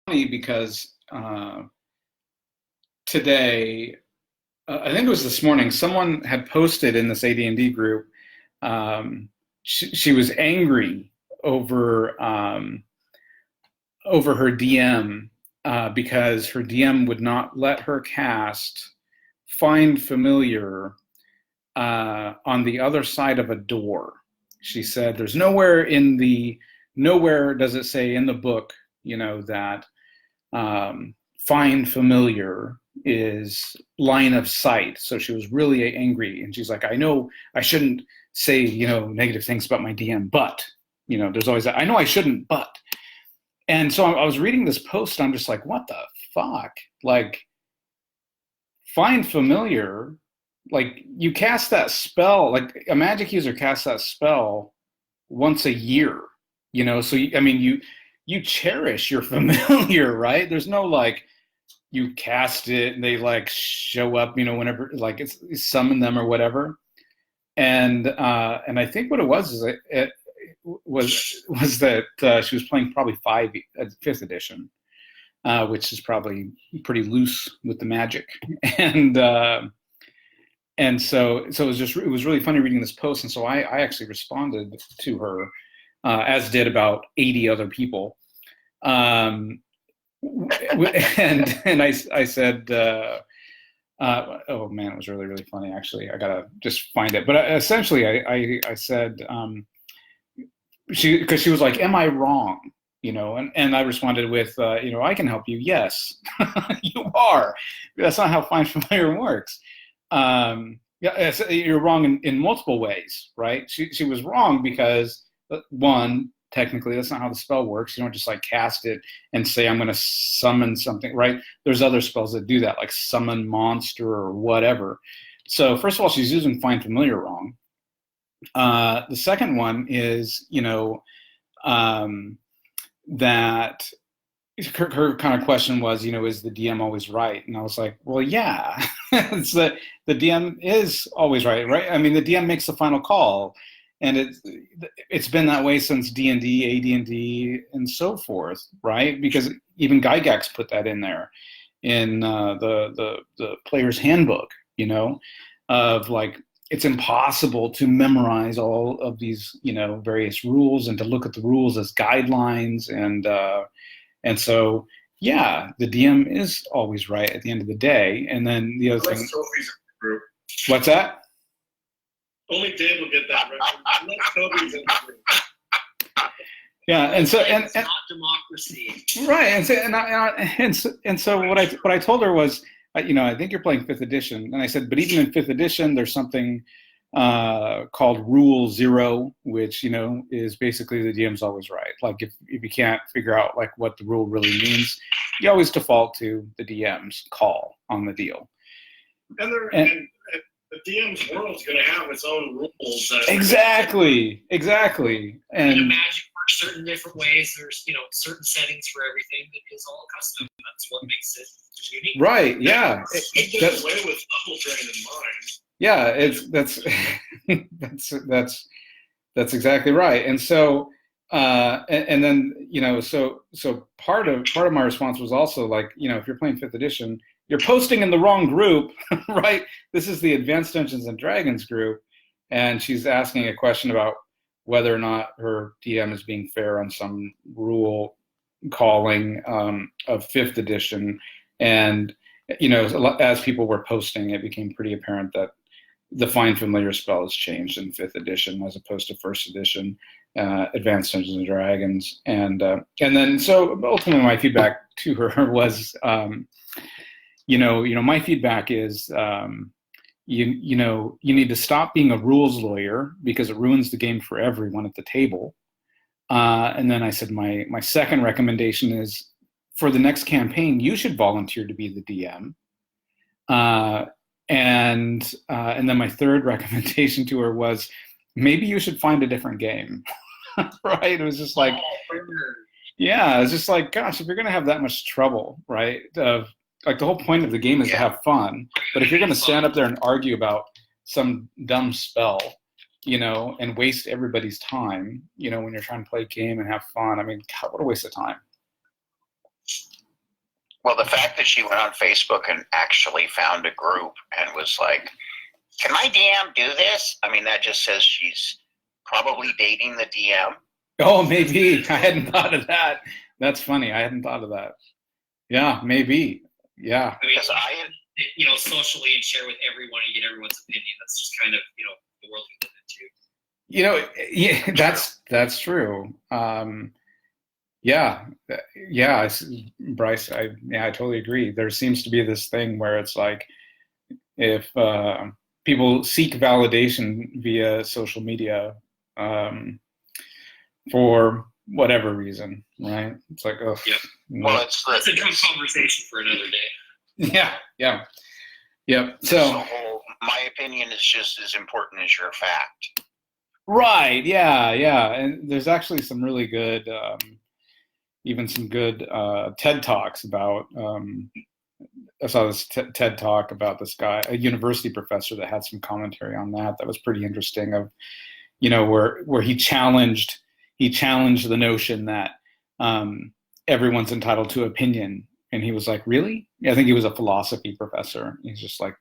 because today, I think it was this morning, someone had posted in this AD&D group. She was angry over her DM because her DM would not let her cast Find Familiar on the other side of a door. She said, "There's nowhere does it say in the book, that Find Familiar is line of sight." So she was really angry, and she's like, "I know I shouldn't say negative things about my DM, but there's always that. I know I shouldn't, but." And so I was reading this post, and I'm just like, what the fuck? Like, Find Familiar, like, you cast that spell, like a magic user casts that spell once a year, so you cherish your familiar, right? There's no like you cast it and they like show up, whenever, like it's summon them or whatever. And I think what it was is it was that she was playing probably 5th edition, which is probably pretty loose with the magic. And so it was really funny reading this post. And so I actually responded to her, as did about 80 other people. And I said, oh man, it was really, really funny. Actually, I gotta just find it. But essentially I said, because she was like, "Am I wrong?" And I responded with, "I can help you. Yes, you are. That's not how Find Familiar works. Yeah, you're wrong in multiple ways, right?" She was wrong because, one, technically that's not how the spell works. You don't just like cast it and say, "I'm going to summon something," right? There's other spells that do that, like summon monster or whatever. So first of all, she's using Find Familiar wrong. The second one is, that her kind of question was, is the DM always right? And I was like, well, yeah, it's that the DM is always right? I mean, the DM makes the final call, and it's been that way since D&D, AD&D, and so forth, right? Because even Gygax put that in there in the player's handbook, of like, it's impossible to memorize all of these, various rules and to look at the rules as guidelines. And so, yeah, the DM is always right at the end of the day. And then the other thing. Toby's group. What's that? Only Dave will get that reference. Toby's in the group. Yeah, and so it's not democracy, right? And so what I told her was, I think you're playing 5th edition, and I said, but even in 5th edition, there's something called Rule 0, which is basically the DM's always right. Like if you can't figure out like what the rule really means, you always default to the DM's call on the deal. And the DM's world is going to have its own rules. Exactly. And magic works certain different ways. There's certain settings for everything that is all custom. That's what makes it unique. Right. Yeah. It gets away with double drain in mind. Yeah. That's exactly right. And so and then so part of my response was also like, if you're playing 5th edition, you're posting in the wrong group, right? This is the Advanced Dungeons and Dragons group, and she's asking a question about whether or not her DM is being fair on some rule calling of 5th edition. And as people were posting, it became pretty apparent that the Find Familiar spell has changed in 5th edition as opposed to 1st edition, Advanced Dungeons and Dragons. And then so ultimately my feedback to her was, my feedback is, you need to stop being a rules lawyer because it ruins the game for everyone at the table. And then I said, my second recommendation is, for the next campaign, you should volunteer to be the DM. And then my third recommendation to her was, maybe you should find a different game. Right? It was just like, yeah, it's just like, gosh, if you're going to have that much trouble, right? Like the whole point of the game is to have fun. But if you're going to stand up there and argue about some dumb spell, and waste everybody's time, when you're trying to play a game and have fun, I mean, God, what a waste of time. Well, the fact that she went on Facebook and actually found a group and was like, can my DM do this? I mean, that just says she's probably dating the DM. Oh, maybe. I hadn't thought of that. That's funny. I hadn't thought of that. Yeah, maybe. Yeah. I mean, Because socially and share with everyone and get everyone's opinion. That's just kind of, the world we live in too. Yeah, that's true. Yeah, Bryce, I totally agree. There seems to be this thing where it's like, if people seek validation via social media for whatever reason, right? It's like, oh, yeah. Well, that's a good conversation for another day. Yeah. So my opinion is just as important as your fact. Right. Yeah. And there's actually some really good, even some good TED Talks about. I saw this TED Talk about this guy, a university professor, that had some commentary on that. That was pretty interesting. Of, where he challenged the notion that everyone's entitled to opinion, and he was like, "Really?" I think he was a philosophy professor. He's just like,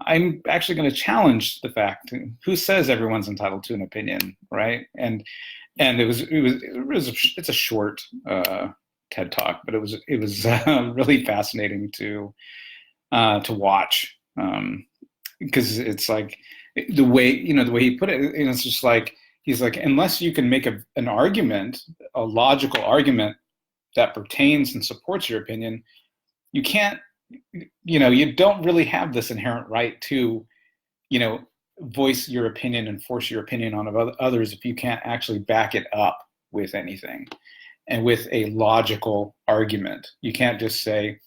"I'm actually going to challenge the fact. Who says everyone's entitled to an opinion, right?" And it's a short TED Talk, but it was really fascinating to watch, because it's like the way he put it, and it's just like, he's like, unless you can make an argument, a logical argument that pertains and supports your opinion, you can't, you don't really have this inherent right to, voice your opinion and force your opinion on others if you can't actually back it up with anything and with a logical argument. You can't just say,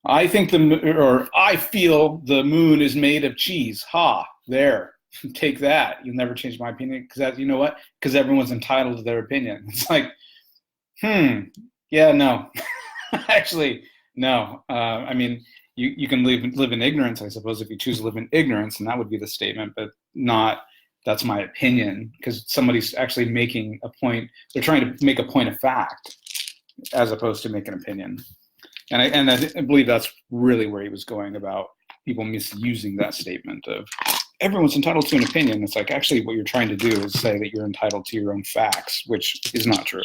I think I feel the moon is made of cheese. Ha, there, take that. You'll never change my opinion, because you know what? Because everyone's entitled to their opinion. It's like, yeah, no, actually, no. I mean, you can live in ignorance, I suppose, if you choose to live in ignorance, and that would be the statement, but not, that's my opinion, because somebody's actually making a point. They're trying to make a point of fact as opposed to make an opinion. And I believe that's really where he was going about people misusing that statement of everyone's entitled to an opinion. It's like, actually what you're trying to do is say that you're entitled to your own facts, which is not true.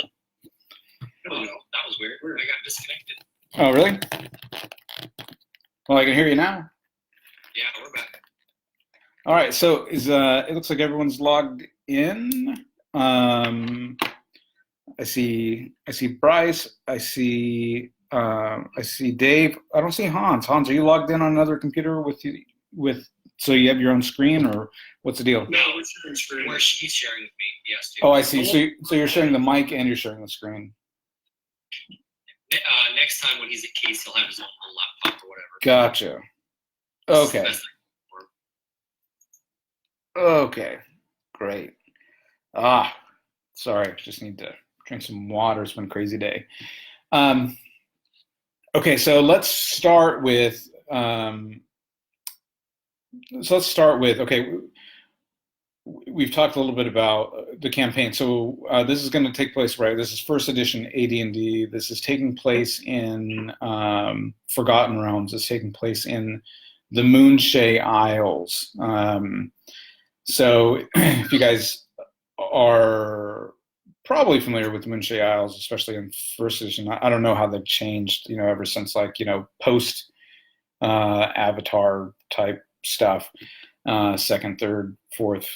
Oh, that was weird. I got disconnected. Oh, really? Well, I can hear you now. Yeah, we're back. All right, so it looks like everyone's logged in. I see Bryce. I see Dave. I don't see Hans. Hans, are you logged in on another computer so you have your own screen, or what's the deal? No, we're sharing screen. Where she's sharing with me, yes. Too. Oh, I see. So you're sharing the mic and you're sharing the screen. Next time when he's at Case, he'll have his own little laptop or whatever. Gotcha. Okay. Okay. Great. Sorry. Just need to drink some water. It's been a crazy day. Okay, so let's start with. Okay, we've talked a little bit about the campaign. So this is going to take place, right? This is first edition AD&D. This is taking place in Forgotten Realms. It's taking place in the Moonshae Isles. So if you guys are probably familiar with the Moonshae Isles, especially in first edition, I don't know how they've changed, ever since post Avatar type stuff. Second, third, fourth,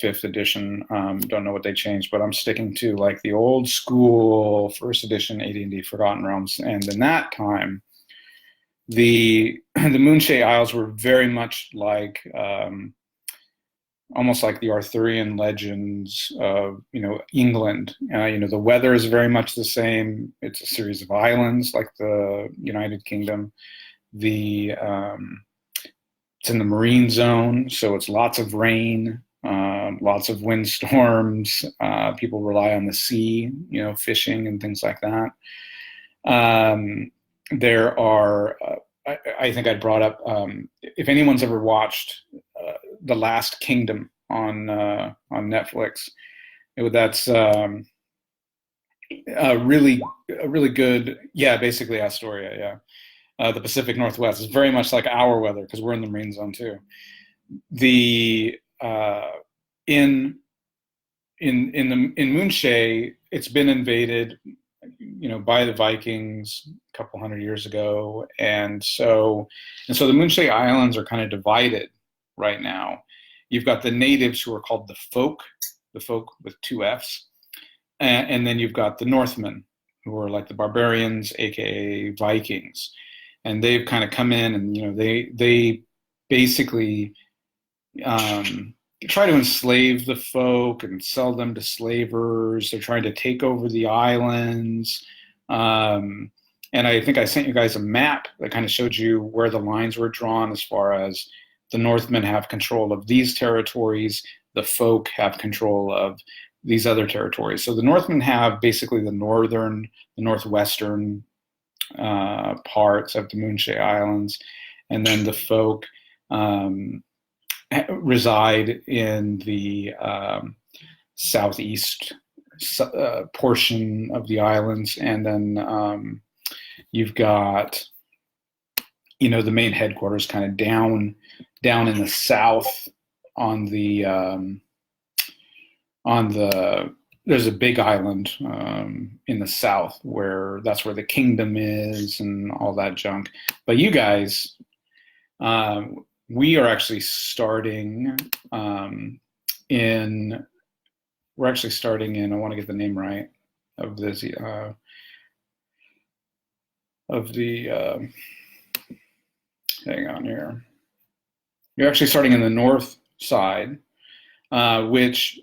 fifth edition. Don't know what they changed, but I'm sticking to the old school first edition AD&D Forgotten Realms. And in that time, the Moonshae Isles were very much like almost like the Arthurian legends of England. The weather is very much the same. It's a series of islands like the United Kingdom. It's in the marine zone, so it's lots of rain, lots of windstorms. People rely on the sea, fishing and things like that. There are, I think I brought up, if anyone's ever watched The Last Kingdom on Netflix, that's a really good, yeah, basically Astoria, yeah. The Pacific Northwest is very much like our weather because we're in the marine zone too. The in Moonshae, it's been invaded, by the Vikings a couple hundred years ago, and so the Moonshae Islands are kind of divided right now. You've got the natives who are called the folk with two F's, and then you've got the Northmen who are like the barbarians, aka Vikings, and they've kind of come in and they basically try to enslave the folk and sell them to slavers. They're trying to take over the islands. And I think I sent you guys a map that kind of showed you where the lines were drawn as far as the Northmen have control of these territories, the folk have control of these other territories. So the Northmen have basically the northwestern parts of the Moonshae Islands, and then the folk reside in the southeast portion of the islands, and then you've got the main headquarters kind of down in the south on the there's a big island in the south that's where the kingdom is and all that junk. But you guys, we are actually starting in. We're actually starting in. I want to get the name right of this. Hang on here. You're actually starting in the north side, which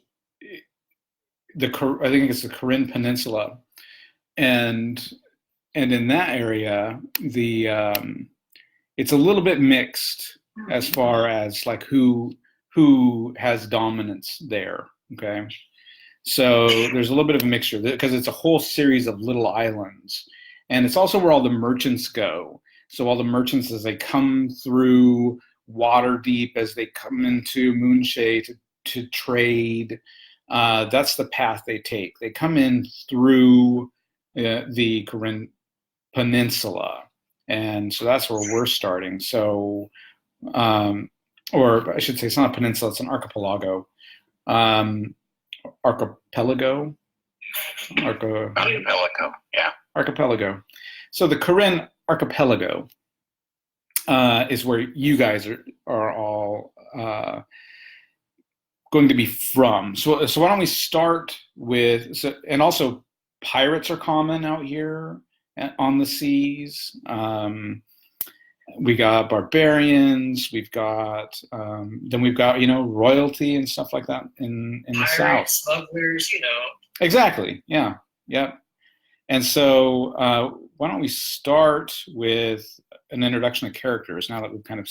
I think it's the Corinne Peninsula, and in that area, it's a little bit mixed as far as like who has dominance there. Okay, so there's a little bit of a mixture because it's a whole series of little islands, and it's also where all the merchants go. So all the merchants, as they come through Waterdeep, as they come into Moonshae to trade, that's the path they take. They come in through the Corinne Peninsula, and so that's where we're starting. So, or I should say, it's not a peninsula; it's an archipelago. Archipelago, yeah. Archipelago. So the Corinne Archipelago is where you guys are all going to be from. So why don't we start with? And also, pirates are common out here on the seas. We got barbarians. We've got then we've got royalty and stuff like that in the south. Smugglers, Exactly. Yeah. Yep. And so why don't we start with an introduction of characters now that we've kind of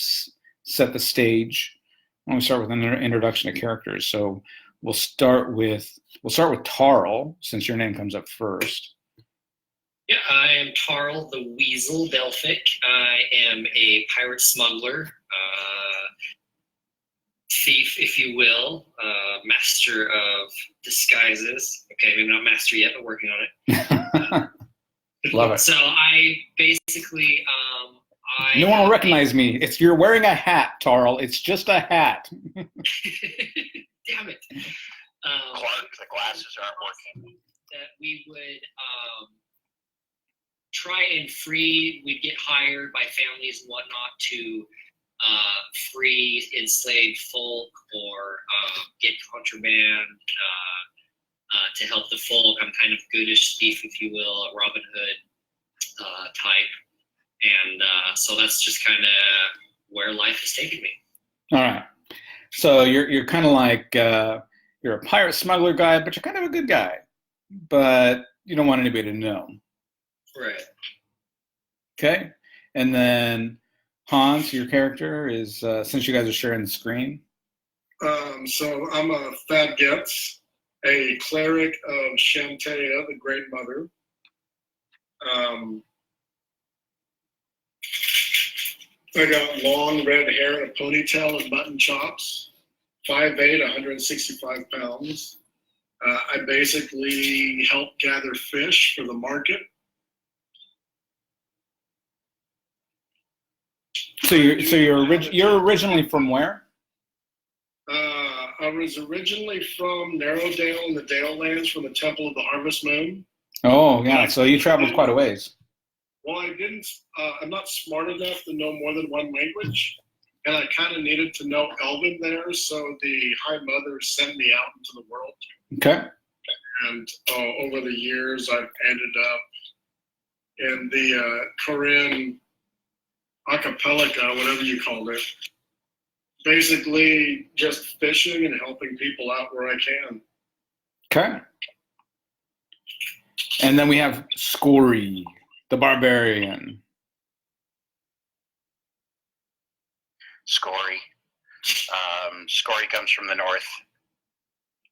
set the stage? Why don't we start with an introduction of characters? So we'll start with Tarl, since your name comes up first. Yeah, I am Tarl the Weasel Delphic. I am a pirate smuggler, thief, if you will, master of disguises. Okay, maybe not master yet, but working on it. Love it. So I basically, no one will recognize me. You're wearing a hat, Tarl. It's just a hat. Damn it. Clark, the glasses aren't working. That we would try and we'd get hired by families and whatnot to free enslaved folk or get contraband to help the folk. I'm kind of goodish thief, if you will, a Robin Hood type. And so that's just kind of where life has taken me. All right. So you're kind of like you're a pirate smuggler guy, but you're kind of a good guy, but you don't want anybody to know. Right. Okay. And then Hans, your character is since you guys are sharing the screen. So I'm a Thad Getz, a cleric of Shantea, the Great Mother. I got long red hair and a ponytail and mutton chops. 5'8", 165 pounds. I basically help gather fish for the market. So you're originally from where? I was originally from Narrowdale in the Dale Lands, from the Temple of the Harvest Moon. Oh, yeah. So you traveled quite a ways. Well, I didn't. I'm not smart enough to know more than one language, and I kind of needed to know Elven there. So the High Mother sent me out into the world. Okay. And over the years, I've ended up in the Korean archipelago, whatever you called it. Basically, just fishing and helping people out where I can. Okay. And then we have Scory, the barbarian. Scory. Scory comes from the north,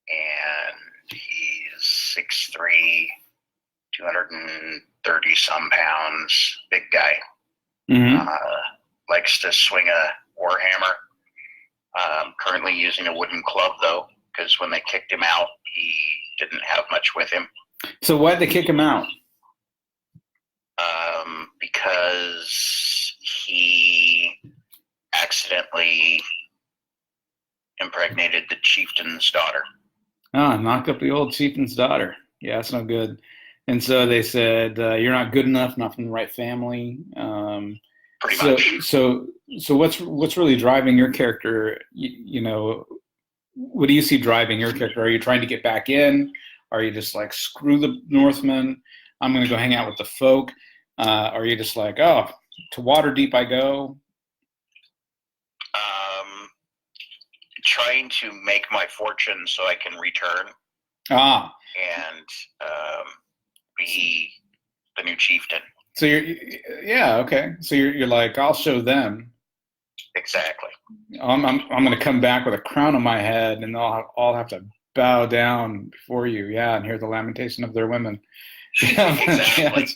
and he's 6'3", 230 some pounds, big guy. Mm-hmm. Likes to swing a warhammer. Currently using a wooden club, though, because when they kicked him out, he didn't have much with him. So why'd they kick him out? Because he accidentally impregnated the chieftain's daughter. Ah, knocked up the old chieftain's daughter. Yeah, that's no good. And so they said, you're not good enough, not from the right family. Pretty much. So what's really driving your character? You know, what do you see driving your character? Are you trying to get back in? Are you just like, screw the Northmen, I'm going to go hang out with the folk? Are you just like, oh, to Waterdeep I go? Trying to make my fortune so I can return. And be the new chieftain. So yeah, okay. So you're like, I'll show them. Exactly. I'm going to come back with a crown on my head, and they'll all have to bow down before you. Yeah, and hear the lamentation of their women. Exactly.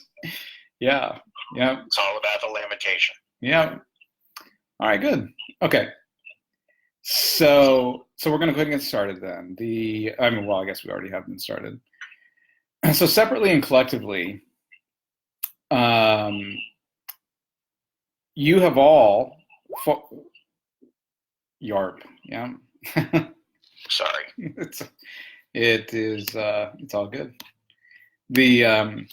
Yeah. It's all about the lamentation. Yeah. All right. Good. Okay. So we're going to go ahead and get started then. I guess we already have been started. So separately and collectively, you have all yarp. Yeah. Sorry. It's all good. And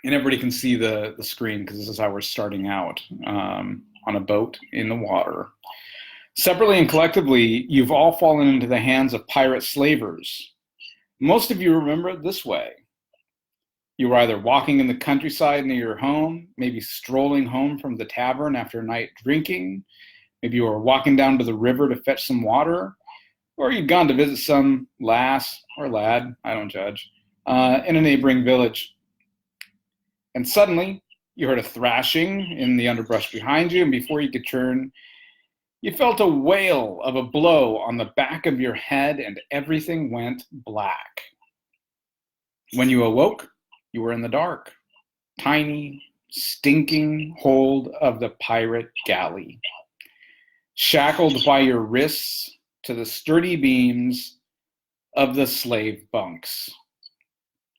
everybody can see the screen because this is how we're starting out on a boat in the water. Separately and collectively, you've all fallen into the hands of pirate slavers. Most of you remember it this way. You were either walking in the countryside near your home, maybe strolling home from the tavern after a night drinking, maybe you were walking down to the river to fetch some water, or you'd gone to visit some lass or lad, I don't judge, in a neighboring village. And suddenly, you heard a thrashing in the underbrush behind you, and before you could turn, you felt a wail of a blow on the back of your head, and everything went black. When you awoke, you were in the dark, tiny, stinking hold of the pirate galley, shackled by your wrists to the sturdy beams of the slave bunks.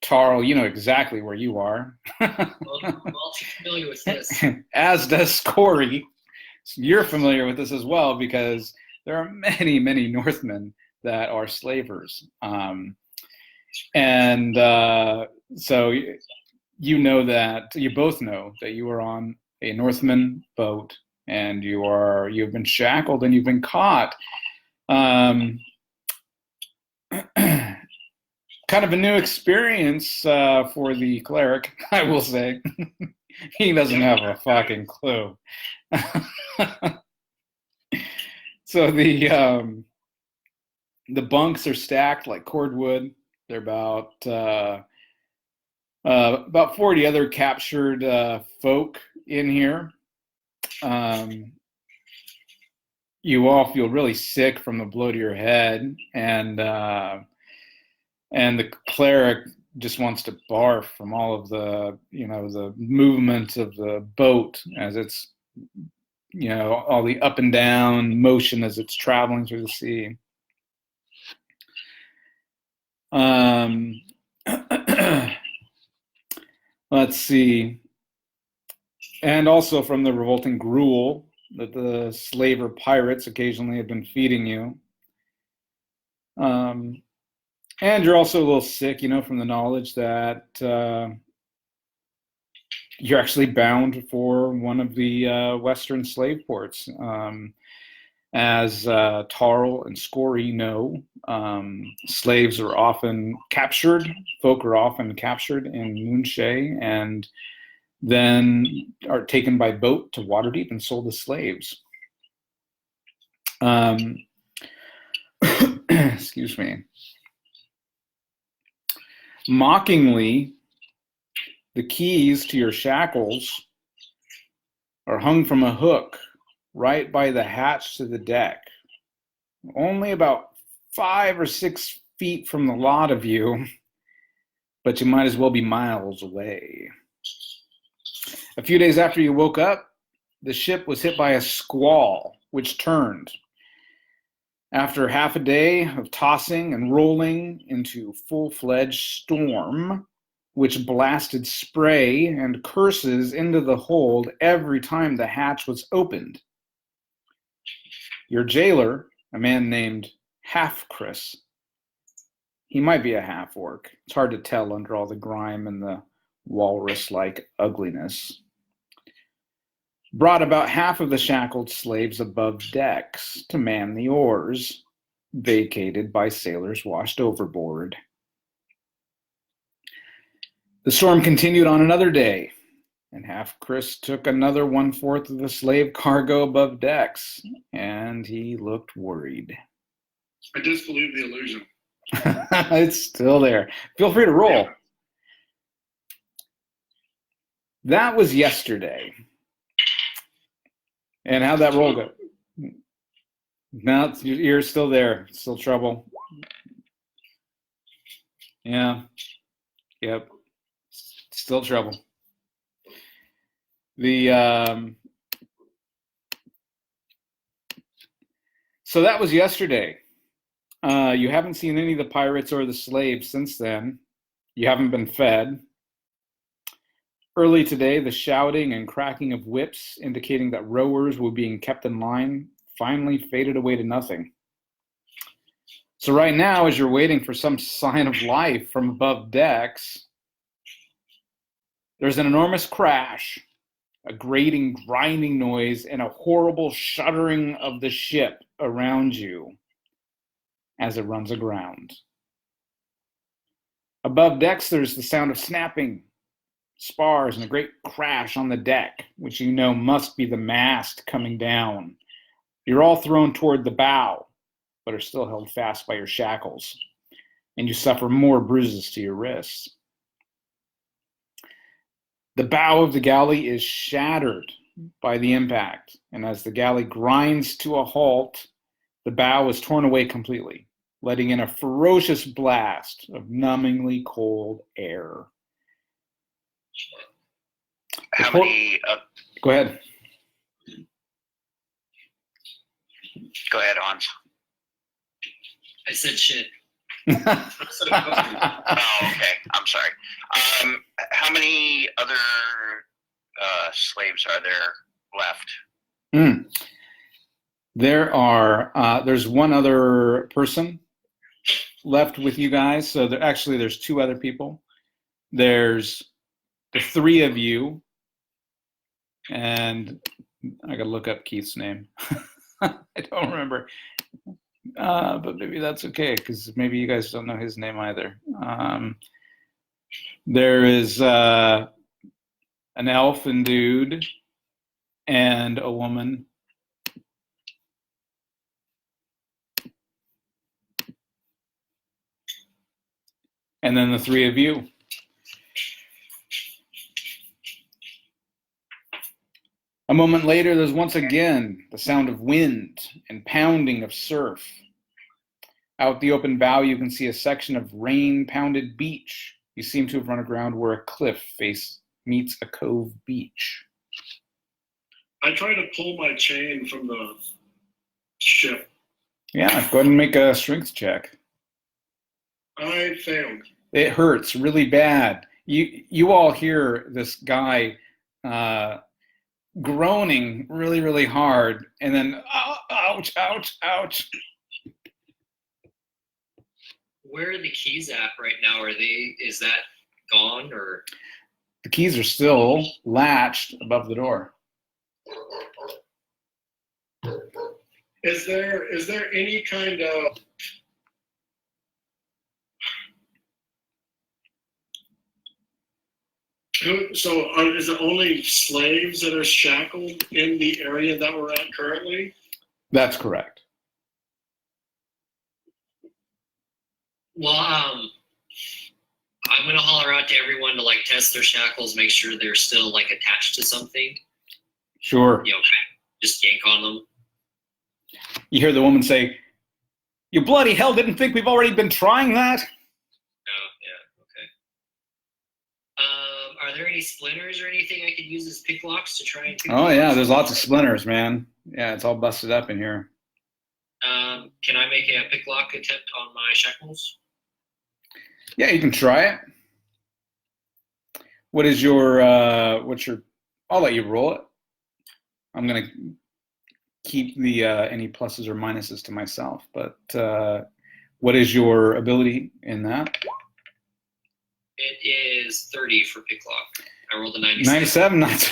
Tarl, you know exactly where you are. Well, I'm all too familiar with this. As does Corey. You're familiar with this as well because there are many, many Northmen that are slavers. So you know that, you both know that you are on a Northman boat and you've been shackled and you've been caught. Kind of a new experience for the cleric, I will say. He doesn't have a fucking clue. So the bunks are stacked like cordwood. They're about 40 other captured folk in here. You all feel really sick from the blow to your head, and the cleric just wants to barf from all of the movement of the boat as it's, all the up and down motion as it's traveling through the sea. Let's see. And also from the revolting gruel that the slaver pirates occasionally have been feeding you. And you're also a little sick, from the knowledge that you're actually bound for one of the Western slave ports. As Tarl and Scory know, slaves are often captured, folk are often captured in Moonshay, and then are taken by boat to Waterdeep and sold as slaves. Excuse me. Mockingly, the keys to your shackles are hung from a hook right by the hatch to the deck, only about 5 or 6 feet from the lot of you, but you might as well be miles away. A few days after you woke up, the ship was hit by a squall, which turned. After half a day of tossing and rolling into full-fledged storm, which blasted spray and curses into the hold every time the hatch was opened. Your jailer, a man named Half-Chris, he might be a half-orc. It's hard to tell under all the grime and the walrus-like ugliness, brought about half of the shackled slaves above decks to man the oars, vacated by sailors washed overboard. The storm continued on another day, and Half-Chris took another 1/4 of the slave cargo above decks, and he looked worried. I disbelieve the illusion. It's still there. Feel free to roll. Yeah. That was yesterday. And how'd that roll go? No, you're still there. Still trouble. Yeah. Yep. Still trouble. So that was yesterday. You haven't seen any of the pirates or the slaves since then. You haven't been fed. Early today, the shouting and cracking of whips indicating that rowers were being kept in line finally faded away to nothing. So right now, as you're waiting for some sign of life from above decks, there's an enormous crash, a grating, grinding noise, and a horrible shuddering of the ship around you as it runs aground. Above decks, there's the sound of snapping spars and a great crash on the deck, which you know must be the mast coming down. You're all thrown toward the bow, but are still held fast by your shackles, and you suffer more bruises to your wrists. The bow of the galley is shattered by the impact, and as the galley grinds to a halt, the bow is torn away completely, letting in a ferocious blast of numbingly cold air. How many? Go ahead. Go ahead, Hans. I said shit. Oh, okay. I'm sorry. How many other slaves are there left? There's one other person left with you guys. So there's 2 other people. There's the 3 of you, and I gotta look up Keith's name. I don't remember, but maybe that's okay because maybe you guys don't know his name either. There is an elfin dude and a woman. And then the 3 of you. A moment later, there's once again the sound of wind and pounding of surf. Out the open bow, you can see a section of rain-pounded beach. You seem to have run aground where a cliff face meets a cove beach. I try to pull my chain from the ship. Yeah, go ahead and make a strength check. I failed. It hurts really bad. You all hear this guy groaning really, really hard, and then ouch, ouch, ouch. Where are the keys at right now? Is that gone or? The keys are still latched above the door. Is there any kind of is it only slaves that are shackled in the area that we're at currently? That's correct. Well, I'm gonna holler out to everyone to like test their shackles, make sure they're still like attached to something. Sure. You know, just yank on them. You hear the woman say, "You bloody hell didn't think we've already been trying that?" Oh, yeah, okay. Are there any splinters or anything I could use as pick locks to try and pick Oh yeah, locks? there's lots of splinters, man. Yeah, it's all busted up in here. Can I make a pick lock attempt on my shackles? Yeah, you can try it. What is your I'll let you roll it. I'm gonna keep the any pluses or minuses to myself, but what is your ability in that? It is 30 for pick lock. I rolled a 97. 97, not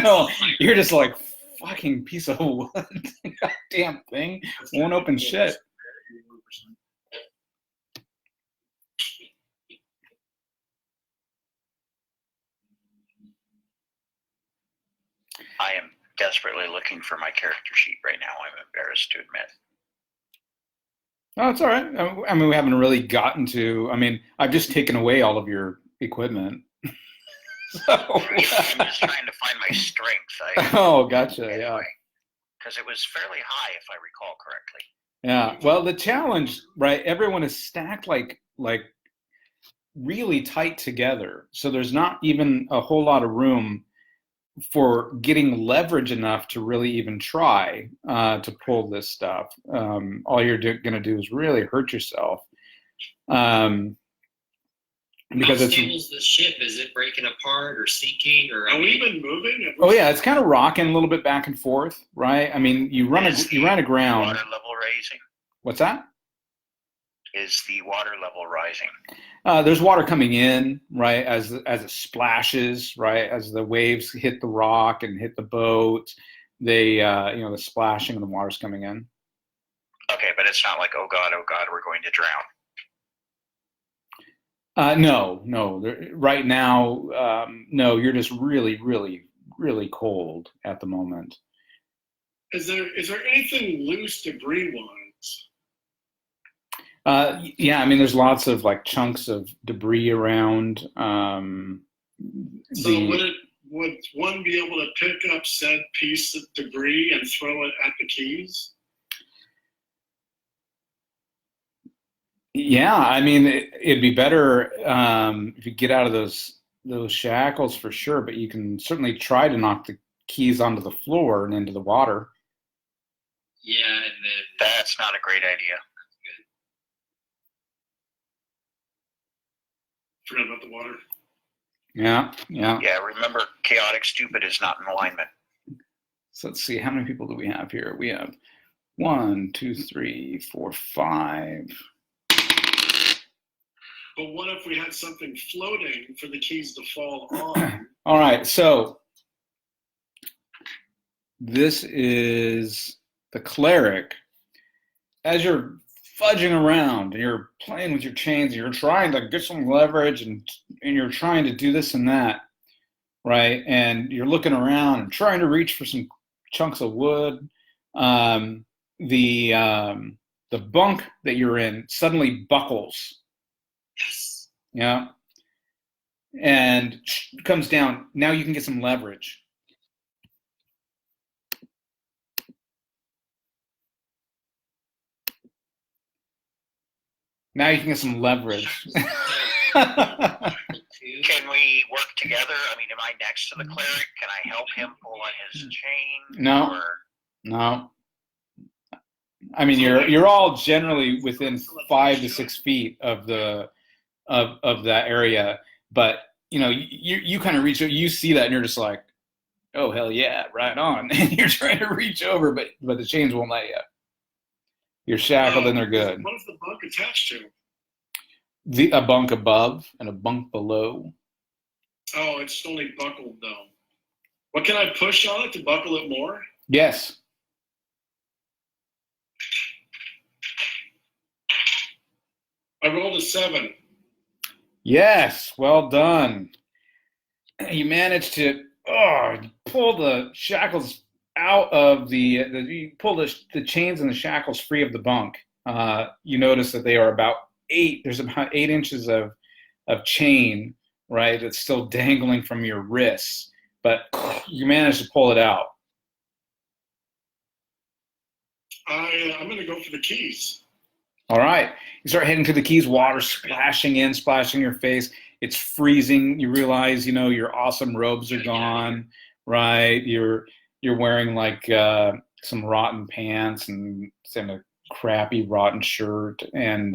no, you're just like fucking piece of wood. Goddamn thing. Won't open shit. I am desperately looking for my character sheet right now. I'm embarrassed to admit. Oh, it's all right. I mean, we haven't really gotten to. I mean, I've just taken away all of your equipment. So, I'm just trying to find my strength. oh, gotcha. Yeah. Because it was fairly high, if I recall correctly. Yeah. Well, the challenge, right? Everyone is stacked like really tight together, so there's not even a whole lot of room for getting leverage enough to really even try to pull this stuff. All you're going to do is really hurt yourself. Because How it's stable is the ship? Is it breaking apart or sinking or? Have we been moving? oh yeah, it's kind of rocking a little bit back and forth, right? I mean, you run aground. Water level rising? What's that? Is the water level rising? There's water coming in, right, as it splashes, right, as the waves hit the rock and hit the boat. They, the splashing and the water's coming in. Okay, but it's not like, oh God, we're going to drown. No. Right now, no. You're just really, really, really cold at the moment. Is there anything loose debris wise? Yeah, I mean, there's lots of like chunks of debris around. So would one be able to pick up said piece of debris and throw it at the keys? Yeah, I mean, it'd be better if you get out of those shackles for sure, but you can certainly try to knock the keys onto the floor and into the water. Yeah, and then That's not a great idea. Forgot about the water. Yeah. Yeah, remember, chaotic stupid is not in alignment. So let's see, how many people do we have here? We have 1, 2, 3, 4, 5. But what if we had something floating for the keys to fall on? All right, so this is the cleric. As you're fudging around and you're playing with your chains and you're trying to get some leverage and you're trying to do this and that, right? And you're looking around and trying to reach for some chunks of wood. The bunk that you're in suddenly buckles. yes. Yeah. And comes down. Now you can get some leverage. Now you can get some leverage. Can we work together? I mean, am I next to the cleric? Can I help him pull on his chain? No. Or... No. I mean, you're all generally within 5 to 6 feet of the of that area, but you kind of reach, you see that, and you're just like, oh hell yeah, right on, and you're trying to reach over, but the chains won't let you. You're shackled and they're good. What is the bunk attached to? A bunk above and a bunk below. Oh, it's only buckled though. What can I push on it to buckle it more? Yes. I rolled a 7. Yes, well done. You managed to pull the shackles out of you pull the chains and the shackles free of the bunk. You notice that they are about 8. There's about 8 inches of chain, right? That's still dangling from your wrists, but you managed to pull it out. I'm going to go for the keys. All right. You start heading to the keys, water splashing in, splashing your face. It's freezing. You realize, your awesome robes are gone, right? You're wearing like some rotten pants and a crappy rotten shirt, and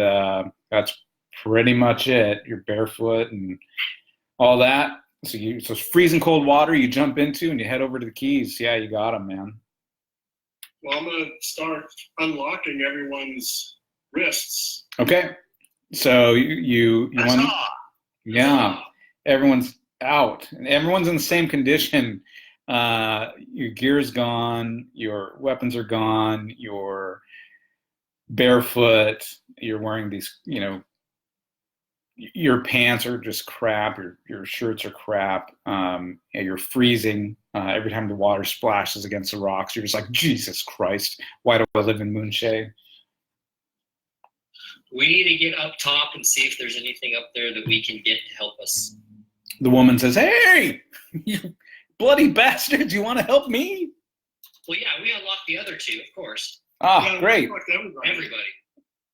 that's pretty much it. You're barefoot and all that. So it's freezing cold water you jump into, and you head over to the keys. Yeah, you got them, man. Well, I'm going to start unlocking everyone's wrists. Okay. So you want to, yeah, everyone's out and everyone's in the same condition. Your gear's gone, your weapons are gone, you're barefoot, you're wearing these, your pants are just crap, your shirts are crap, you're freezing. Every time the water splashes against the rocks, you're just like, Jesus Christ, why do I live in Moonshade? We need to get up top and see if there's anything up there that we can get to help us. The woman says, hey, you bloody bastards, you want to help me? Well, yeah, we unlocked the other 2, of course. Ah, great. Everybody.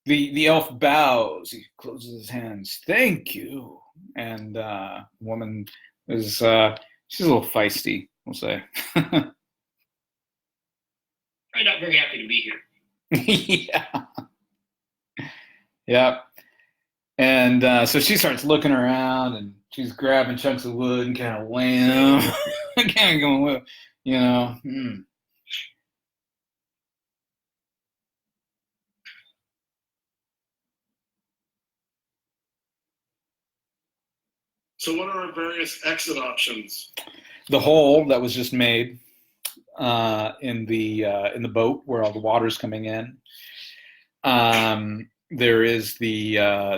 The elf bows. He closes his hands. Thank you. And the woman is, she's a little feisty, we'll say. Probably not very happy to be here. Yeah. Yep. And so she starts looking around, and she's grabbing chunks of wood and kind of laying them, kind of going, So what are our various exit options? The hole that was just made in the boat where all the water's coming in. There is the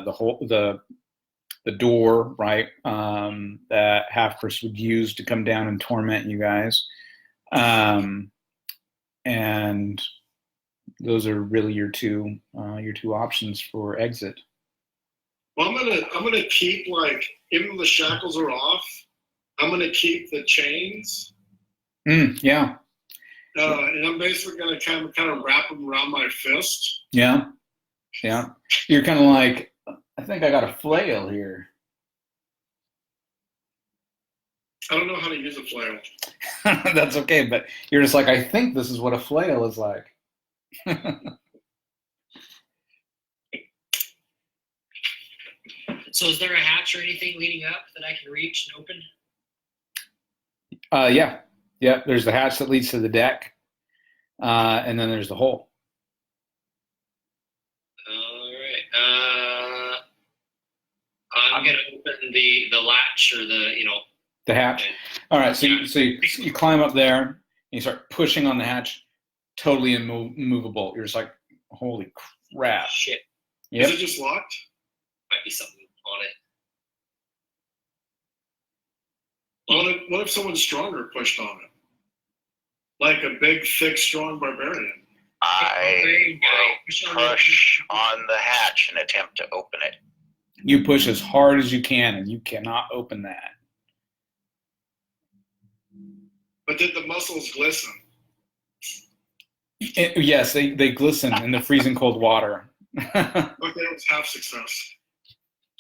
hole, the door, right? That Half-Chris would use to come down and torment you guys. And those are really your two options for exit. Well, I'm gonna keep, like, even though the shackles are off, I'm gonna keep the chains. Yeah. And I'm basically gonna kind of wrap them around my fist. Yeah. Yeah. You're kind of like, I think I got a flail here. I don't know how to use a flail. That's okay, but you're just like, I think this is what a flail is like. So is there a hatch or anything leading up that I can reach and open? Yeah. There's the hatch that leads to the deck, and then there's the hole. All right. I'm gonna open the latch or the hatch. All right. So you climb up there and you start pushing on the hatch. Totally immovable. You're just like, holy crap! Shit. Yep. Is it just locked? Might be something on it. What if someone stronger pushed on it? Like a big, thick, strong barbarian. I will push on the hatch and attempt to open it. You push as hard as you can, and you cannot open that. But did the muscles glisten? Yes, they glisten in the freezing cold water. Okay, that was half success.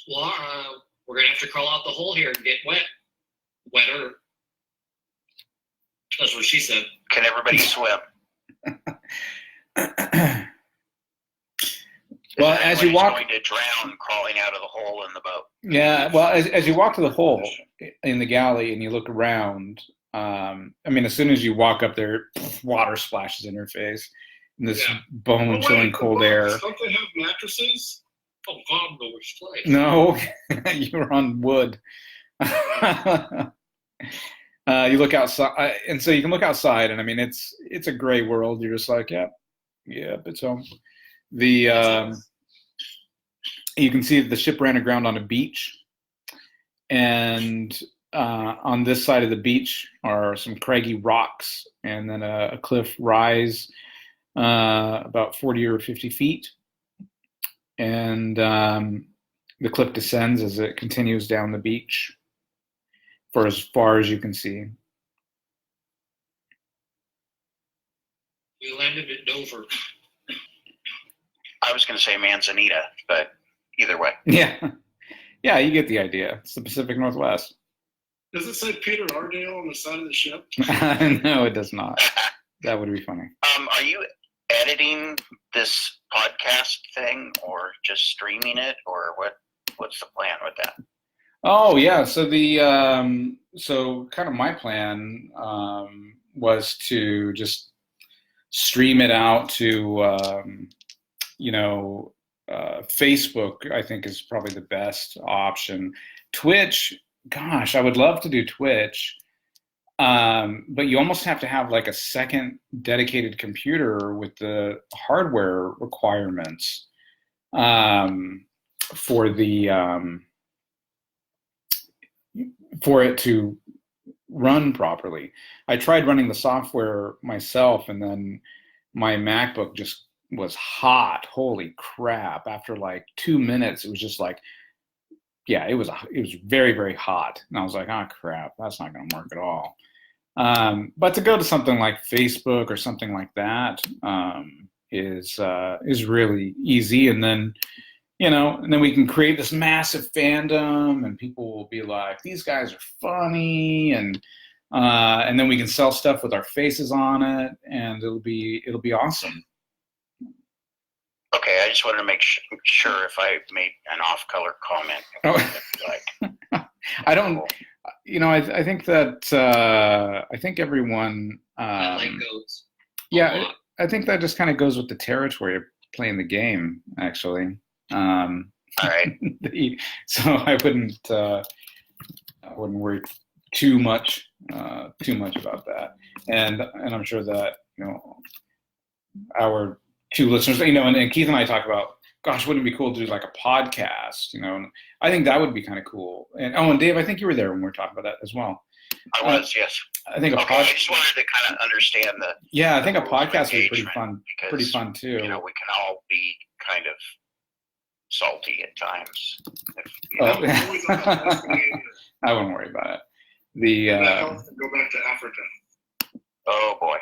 Well, we're gonna have to crawl out the hole here and get wet. Wetter. That's what she said. Can everybody swim? Well, Is there as you anyone walk, who's going to drown crawling out of the hole in the boat? yeah. Well, as you walk to the hole in the galley and you look around, I mean, as soon as you walk up there, water splashes in your face, and this Yeah. bone-chilling cold air. Don't they have mattresses? Oh, God, the worst place. No, you're on wood. You look outside, and so you can look outside, and I mean, it's a gray world. You're just like, yeah, it's home. You can see the ship ran aground on a beach, and on this side of the beach are some craggy rocks, and then a cliff rise about 40 or 50 feet, and the cliff descends as it continues down the beach for as far as you can see. We landed at Dover. I was going to say Manzanita, but either way. Yeah, yeah, you get the idea. It's the Pacific Northwest. Does it say Peter Ardale on the side of the ship? No, it does not. That would be funny. Are you editing this podcast thing, or just streaming it, or what's the plan with that? Oh yeah, so so kind of my plan was to just stream it out to Facebook. I think is probably the best option. Twitch, gosh, I would love to do Twitch, but you almost have to have like a second dedicated computer with the hardware requirements for it to run properly. I tried running the software myself, and then my MacBook just was hot. Holy crap. After like 2 minutes, it was just like, yeah, it was very, very hot. And I was like, oh crap, that's not going to work at all. But to go to something like Facebook or something like that is really easy. And then, and then we can create this massive fandom, and people will be like, these guys are funny, and then we can sell stuff with our faces on it, and it'll be awesome. Okay, I just wanted to make sure if I made an off-color comment. Oh. I don't. I think that I think everyone. I like goats. Yeah, I think that just kind of goes with the territory of playing the game, actually. All right. So I wouldn't worry too much about that, and I'm sure that our two listeners, and Keith and I talk about, gosh, wouldn't it be cool to do like a podcast, and I think that would be kind of cool. And Dave, I think you were there when we were talking about that as well. I was, yes. I think I just wanted to kind of understand the. Yeah, I think a podcast would be pretty fun. Because, pretty fun too. We can all be kind of salty at times. I wouldn't worry about it. Go back to Africa. Oh boy.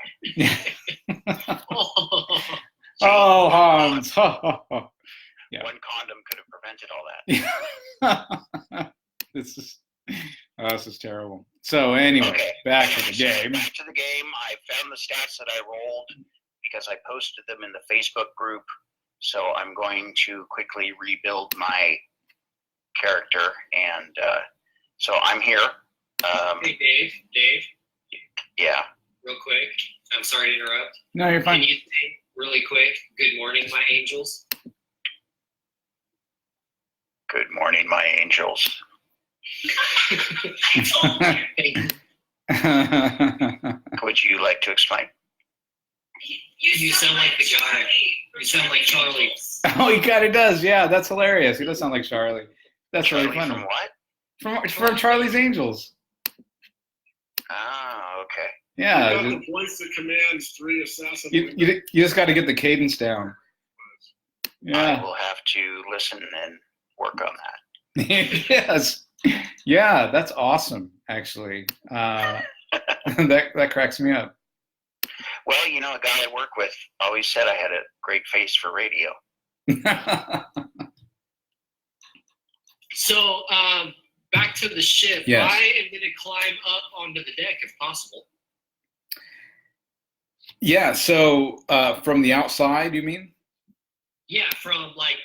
Oh, Hans. Yeah. One condom could have prevented all that. This is terrible. So anyway, Okay. Back to the game. Back to the game. I found the stats that I rolled because I posted them in the Facebook group. So I'm going to quickly rebuild my character, and so I'm here. Hey, Dave. Yeah. Real quick. I'm sorry to interrupt. No, you're fine. Can you say really quick, good morning, my angels? Good morning, my angels. Thank you. Would you like to explain? You sound like the guy. You sound like Charlie. Oh, he kind of does. Yeah, that's hilarious. He does sound like Charlie. That's Charlie really funny. from what? From Charlie's Angels. Ah, okay. Yeah. You got the voice that commands 3 assassins. You just got to get the cadence down. I Yeah. will have to listen and work on that. Yes. Yeah, that's awesome, actually. That cracks me up. Well, a guy I work with always said I had a great face for radio. So, back to the ship. Yes. I am going to climb up onto the deck if possible. Yeah, so from the outside, you mean? Yeah, from like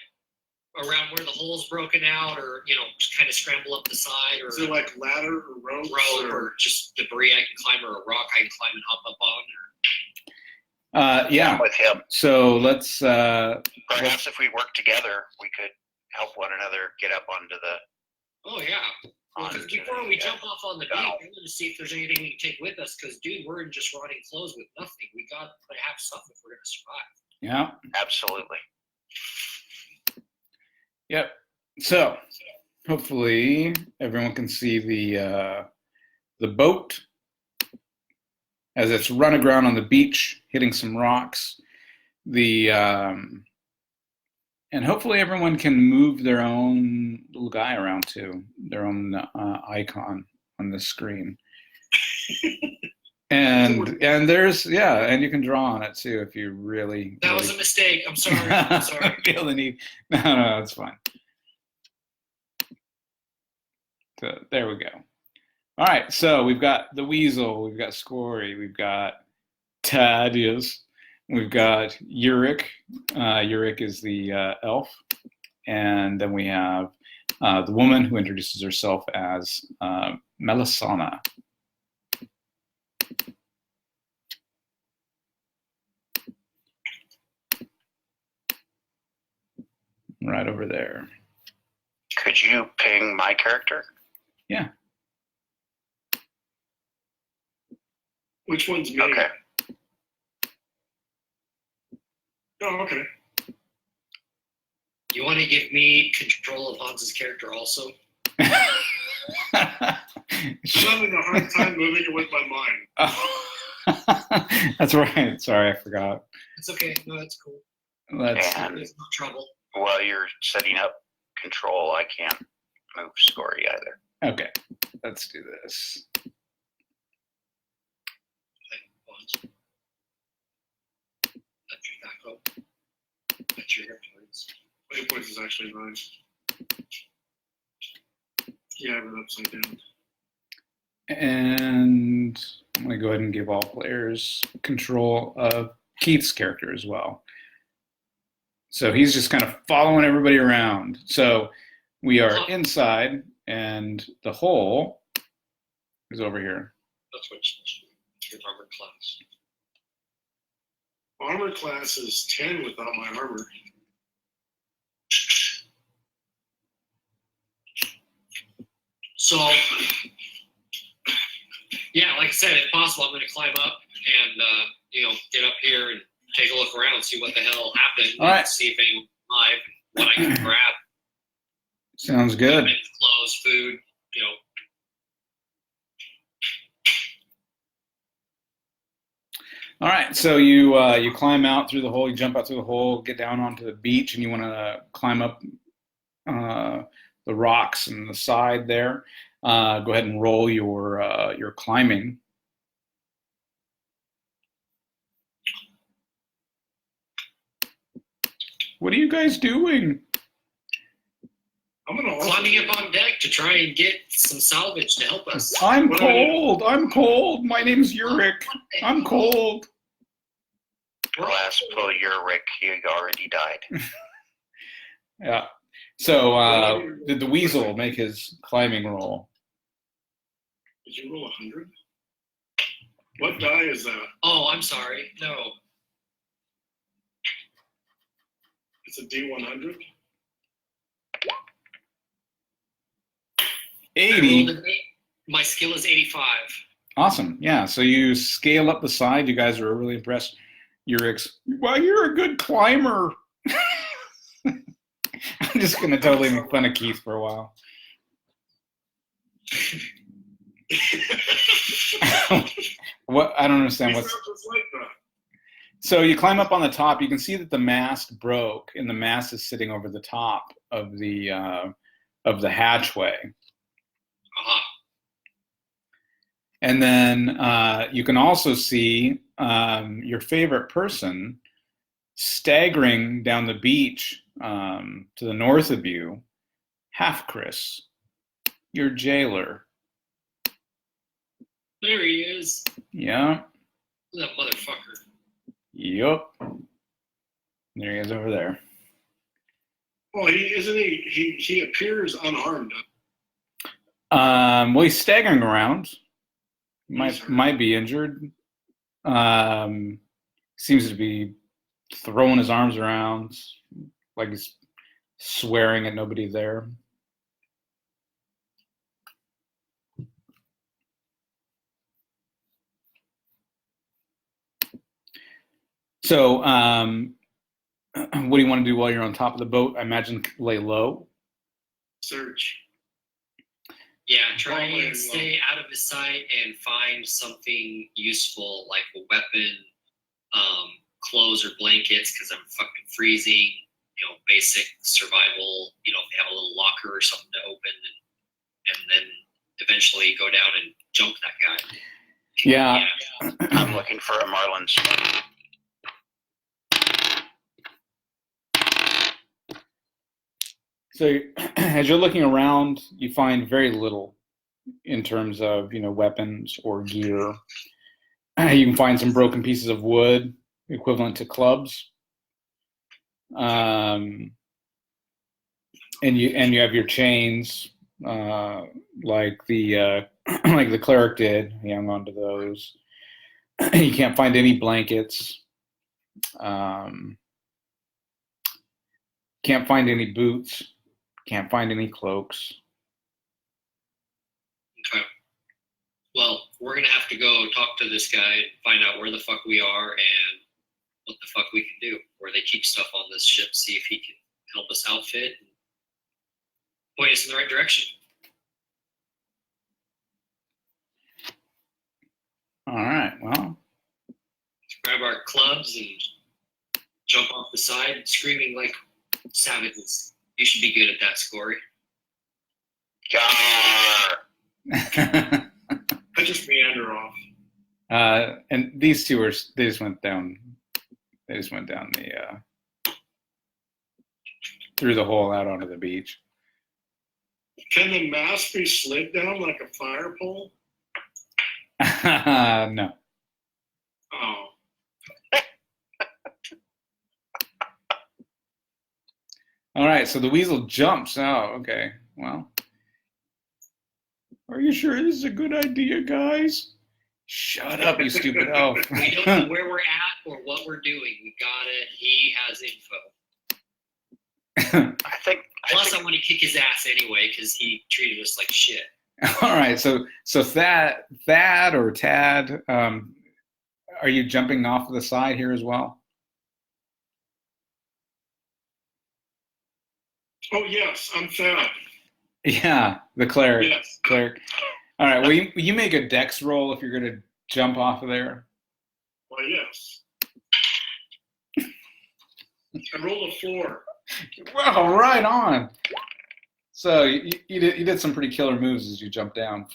around where the hole's broken out, or kind of scramble up the side, or Is it like ladder or ropes? or just debris I can climb, or a rock I can climb and hop up on. Yeah. I'm with him. So let's. Perhaps if we work together, we could help one another get up onto the. Oh yeah. Well, 'cause before we jump off on the beach, I'm going to see if there's anything we can take with us. Because dude, we're in just rotting clothes with nothing. We got to have stuff if we're going to survive. Yeah. Absolutely. Yep. So hopefully everyone can see the boat as it's run aground on the beach, hitting some rocks. And hopefully everyone can move their own little guy around too, their own icon on the screen. And there's and you can draw on it too if you really. That was a mistake. I'm sorry. I'm sorry. Feel the need. No, it's fine. So there we go. All right, so we've got the weasel, we've got Scory, we've got Thaddeus, we've got Uric. Uric is the elf, and then we have the woman who introduces herself as Melasana. Right over there. Could you ping my character? Yeah. Which one's me? Okay. Oh, okay. You want to give me control of Hans's character also? I'm having a hard time moving it with my mind. Oh. That's right. Sorry, I forgot. It's okay. No, that's cool. Let's. There's no trouble. While you're setting up control, I can't move Scory either. Okay, let's do this. That's your back up. That's your hip points. Hit points is actually mine. Yeah, but upside down. And I'm going to go ahead and give all players control of Keith's character as well. So he's just kind of following everybody around. So we are inside, and the hole is over here. That's what your armor class. Armor class is 10 without my armor. So, yeah, like I said, if possible, I'm going to climb up and, get up here and take a look around, see what the hell happened, All right. and see if anyone's alive, what I can grab. Sounds good. Clothes, food, All right, so you climb out through the hole, you jump out through the hole, get down onto the beach, and you want to climb up the rocks and the side there. Go ahead and roll your climbing. What are you guys doing? I'm gonna climbing up on deck to try and get some salvage to help us. I'm cold. I'm cold. My name's Uric. I'm cold. Last pull Uric, he already died. Yeah. So did the weasel make his climbing roll? Did you roll 100? What die is that? Oh, I'm sorry. No. It's a D100? 80. My skill is 85. Awesome. Yeah. So you scale up the side. You guys are really impressed. Uric's, well, you're a good climber. I'm just going to totally make fun of Keith for a while. What? I don't understand what's. Like that. So you climb up on the top. You can see that the mast broke, and the mast is sitting over the top of the hatchway. Uh-huh. And then you can also see your favorite person staggering down the beach to the north of you, Half Chris, your jailer. There he is. Yeah. That motherfucker. Yup. There he is over there. Well, he appears unharmed. Well, he's staggering around. He's hurt. Might be injured. Seems to be throwing his arms around like he's swearing at nobody there. So, what do you want to do while you're on top of the boat? I imagine lay low. Search. Yeah, try Well, and stay out of his sight and find something useful like a weapon, clothes or blankets, because I'm fucking freezing. Basic survival. If they have a little locker or something to open, and then eventually go down and jump that guy. Yeah. I'm looking for a Marlin's. So as you're looking around, you find very little in terms of weapons or gear. You can find some broken pieces of wood equivalent to clubs, and you have your chains, like the like the cleric did. He hung on to those. You can't find any blankets. Can't find any boots. Can't find any cloaks. Okay. Well, we're gonna have to go talk to this guy and find out where the fuck we are and what the fuck we can do, where they keep stuff on this ship, see if he can help us outfit and point us in the right direction. All right. Well, Let's grab our clubs and jump off the side, screaming like savages. You should be good at that, Scory. Gar! I just meander off. and these two they just went down. They just went down the through the hole out onto the beach. Can the mast be slid down like a fire pole? No. Oh. All right. So the weasel jumps. Oh, okay. Well, are you sure this is a good idea, guys? Shut up, you stupid elf. We don't know where we're at or what we're doing. We got it. He has info. Plus, I want to kick his ass anyway because he treated us like shit. All right. So Thad or Tad, are you jumping off of the side here as well? Oh yes, I'm Thad. Yeah, the cleric. Yes. Cleric. All right. Will you make a dex roll if you're going to jump off of there? Well, yes. I rolled a 4. Well, right on. So you did some pretty killer moves as you jumped down.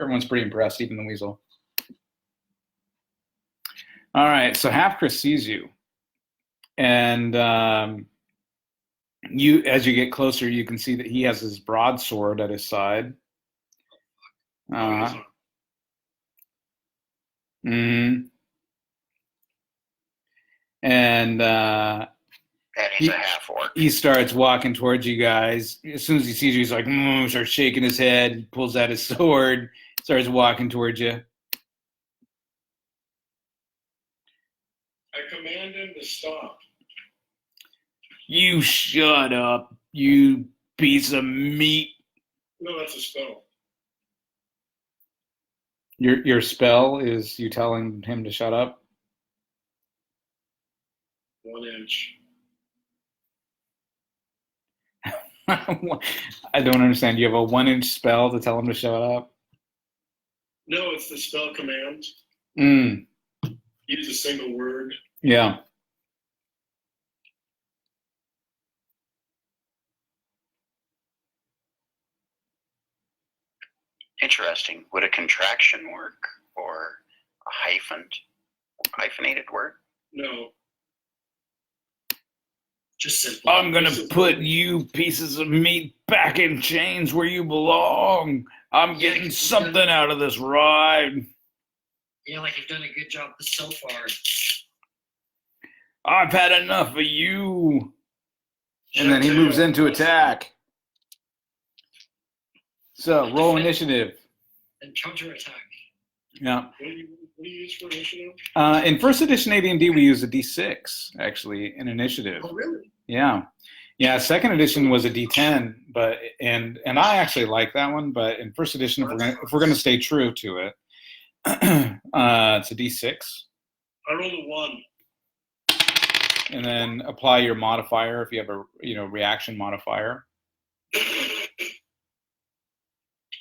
Everyone's pretty impressed, even the weasel. All right. So Half Chris sees you, and as you get closer, you can see that he has his broadsword at his side. And And he's a half-orc. he starts walking towards you guys. As soon as he sees you, he's like, starts shaking his head, pulls out his sword, starts walking towards you. I command him to stop. You shut up, you piece of meat. No, that's a spell. Your spell is you telling him to shut up? 1 inch. I don't understand. You have a 1-inch spell to tell him to shut up? No, it's the spell command. Use a single word. Yeah. Interesting. Would a contraction work or a hyphenated word? No. Just simple. I'm going to put you pieces of meat back in chains where you belong. I'm getting something out of this ride. Yeah, like you've done a good job so far. I've had enough of you. And then he moves into attack. So roll initiative. And counterattack. Yeah. What do you use for initiative? In first edition AD&D, we use a D6 actually in initiative. Oh, really? Yeah. Yeah. Second edition was a D10, but and I actually like that one. But in first edition, if we're gonna stay true to it, it's a D6. I rolled a 1. And then apply your modifier if you have a reaction modifier.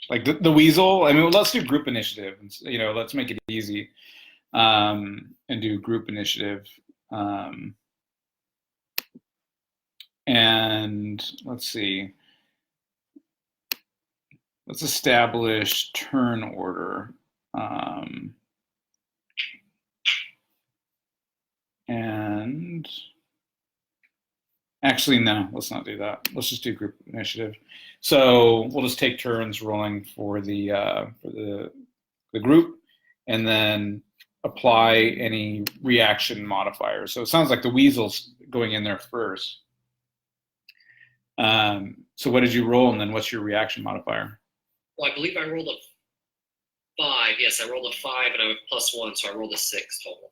Like the weasel. I mean, let's do group initiative. Let's make it easy, and do group initiative. And let's see. Let's establish turn order. And actually, no, let's not do that. Let's just do group initiative. So we'll just take turns rolling for the group, and then apply any reaction modifiers. So it sounds like the weasel's going in there first. So what did you roll, and then what's your reaction modifier? Well, I believe I rolled a 5. Yes, I rolled a 5, and I have +1, so I rolled a 6 total.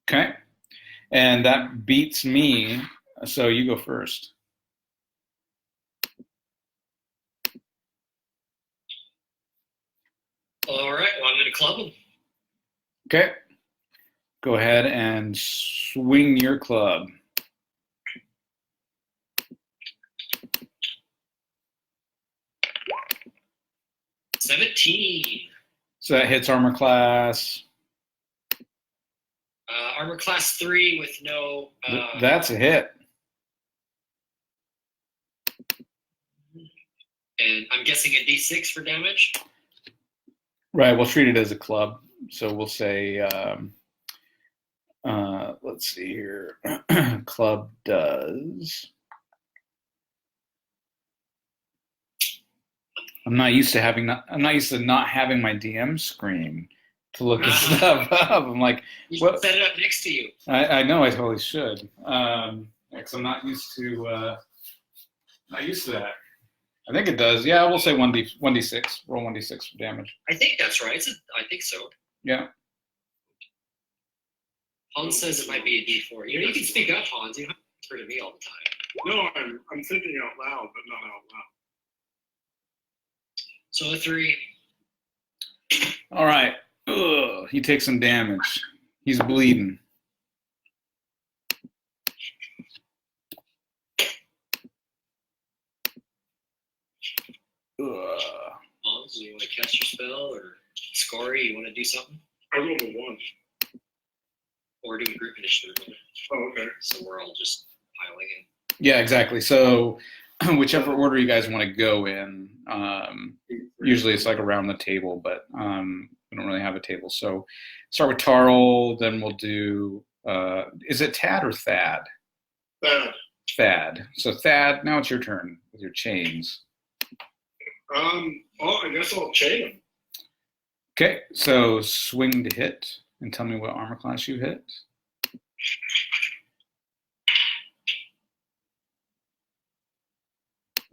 Okay. And that beats me, so you go first. All right, well, I'm going to club him. Okay. Go ahead and swing your club. $17. So that hits armor class. Armor class 3 with no... That's a hit. And I'm guessing a D6 for damage? Right, we'll treat it as a club. So we'll say, let's see here. Club does... I'm not used to not having my DM screen to look this stuff up. I'm like, you what? Set it up next to you. I know I totally should. Because I'm not used to that. I think it does. Yeah, we'll say 1d6. Roll 1d6 for damage. I think that's right. I think so. Yeah. Hans says it might be a D4. You can speak up, Hans. You don't have to refer to me all the time. No, I'm thinking out loud, but not out loud. So a 3. All right. Ugh, he takes some damage. He's bleeding. Hans, do you want to cast your spell, or Scory, you want to do something? I rolled a 1. Or do a group initiative? Oh, okay. So we're all just piling in. Yeah, exactly. So whichever order you guys want to go in, usually it's like around the table, but we don't really have a table. So start with Tarl, then we'll do, is it Tad or Thad? Thad. Thad. So Thad, now it's your turn with your chains. I guess I'll chain him. Okay, so swing to hit, and tell me what armor class you hit.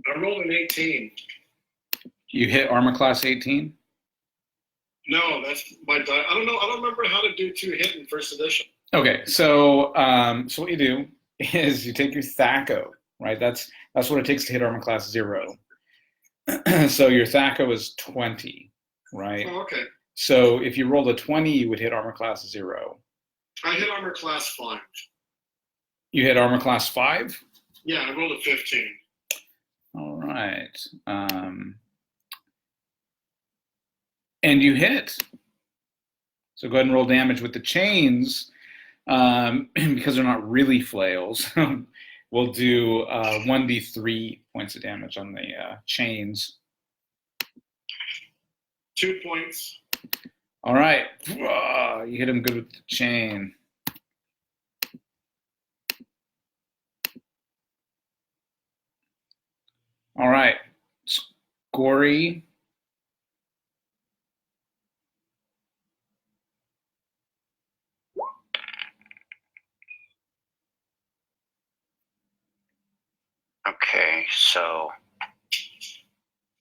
I rolled an 18. You hit armor class 18? No, that's my die. I don't know. I don't remember how to do 2 hit in first edition. Okay, so so what you do is you take your THACO, right? That's what it takes to hit armor class 0. So your THACO is 20, right? Oh, okay. So if you rolled a 20, you would hit armor class 0. I hit armor class 5. You hit armor class 5? Yeah, I rolled a 15. All right. And you hit. So go ahead and roll damage with the chains. Because they're not really flails, we'll do 1d3 points of damage on the chains. 2 points. All right. You hit him good with the chain. All right. Scory. Okay, so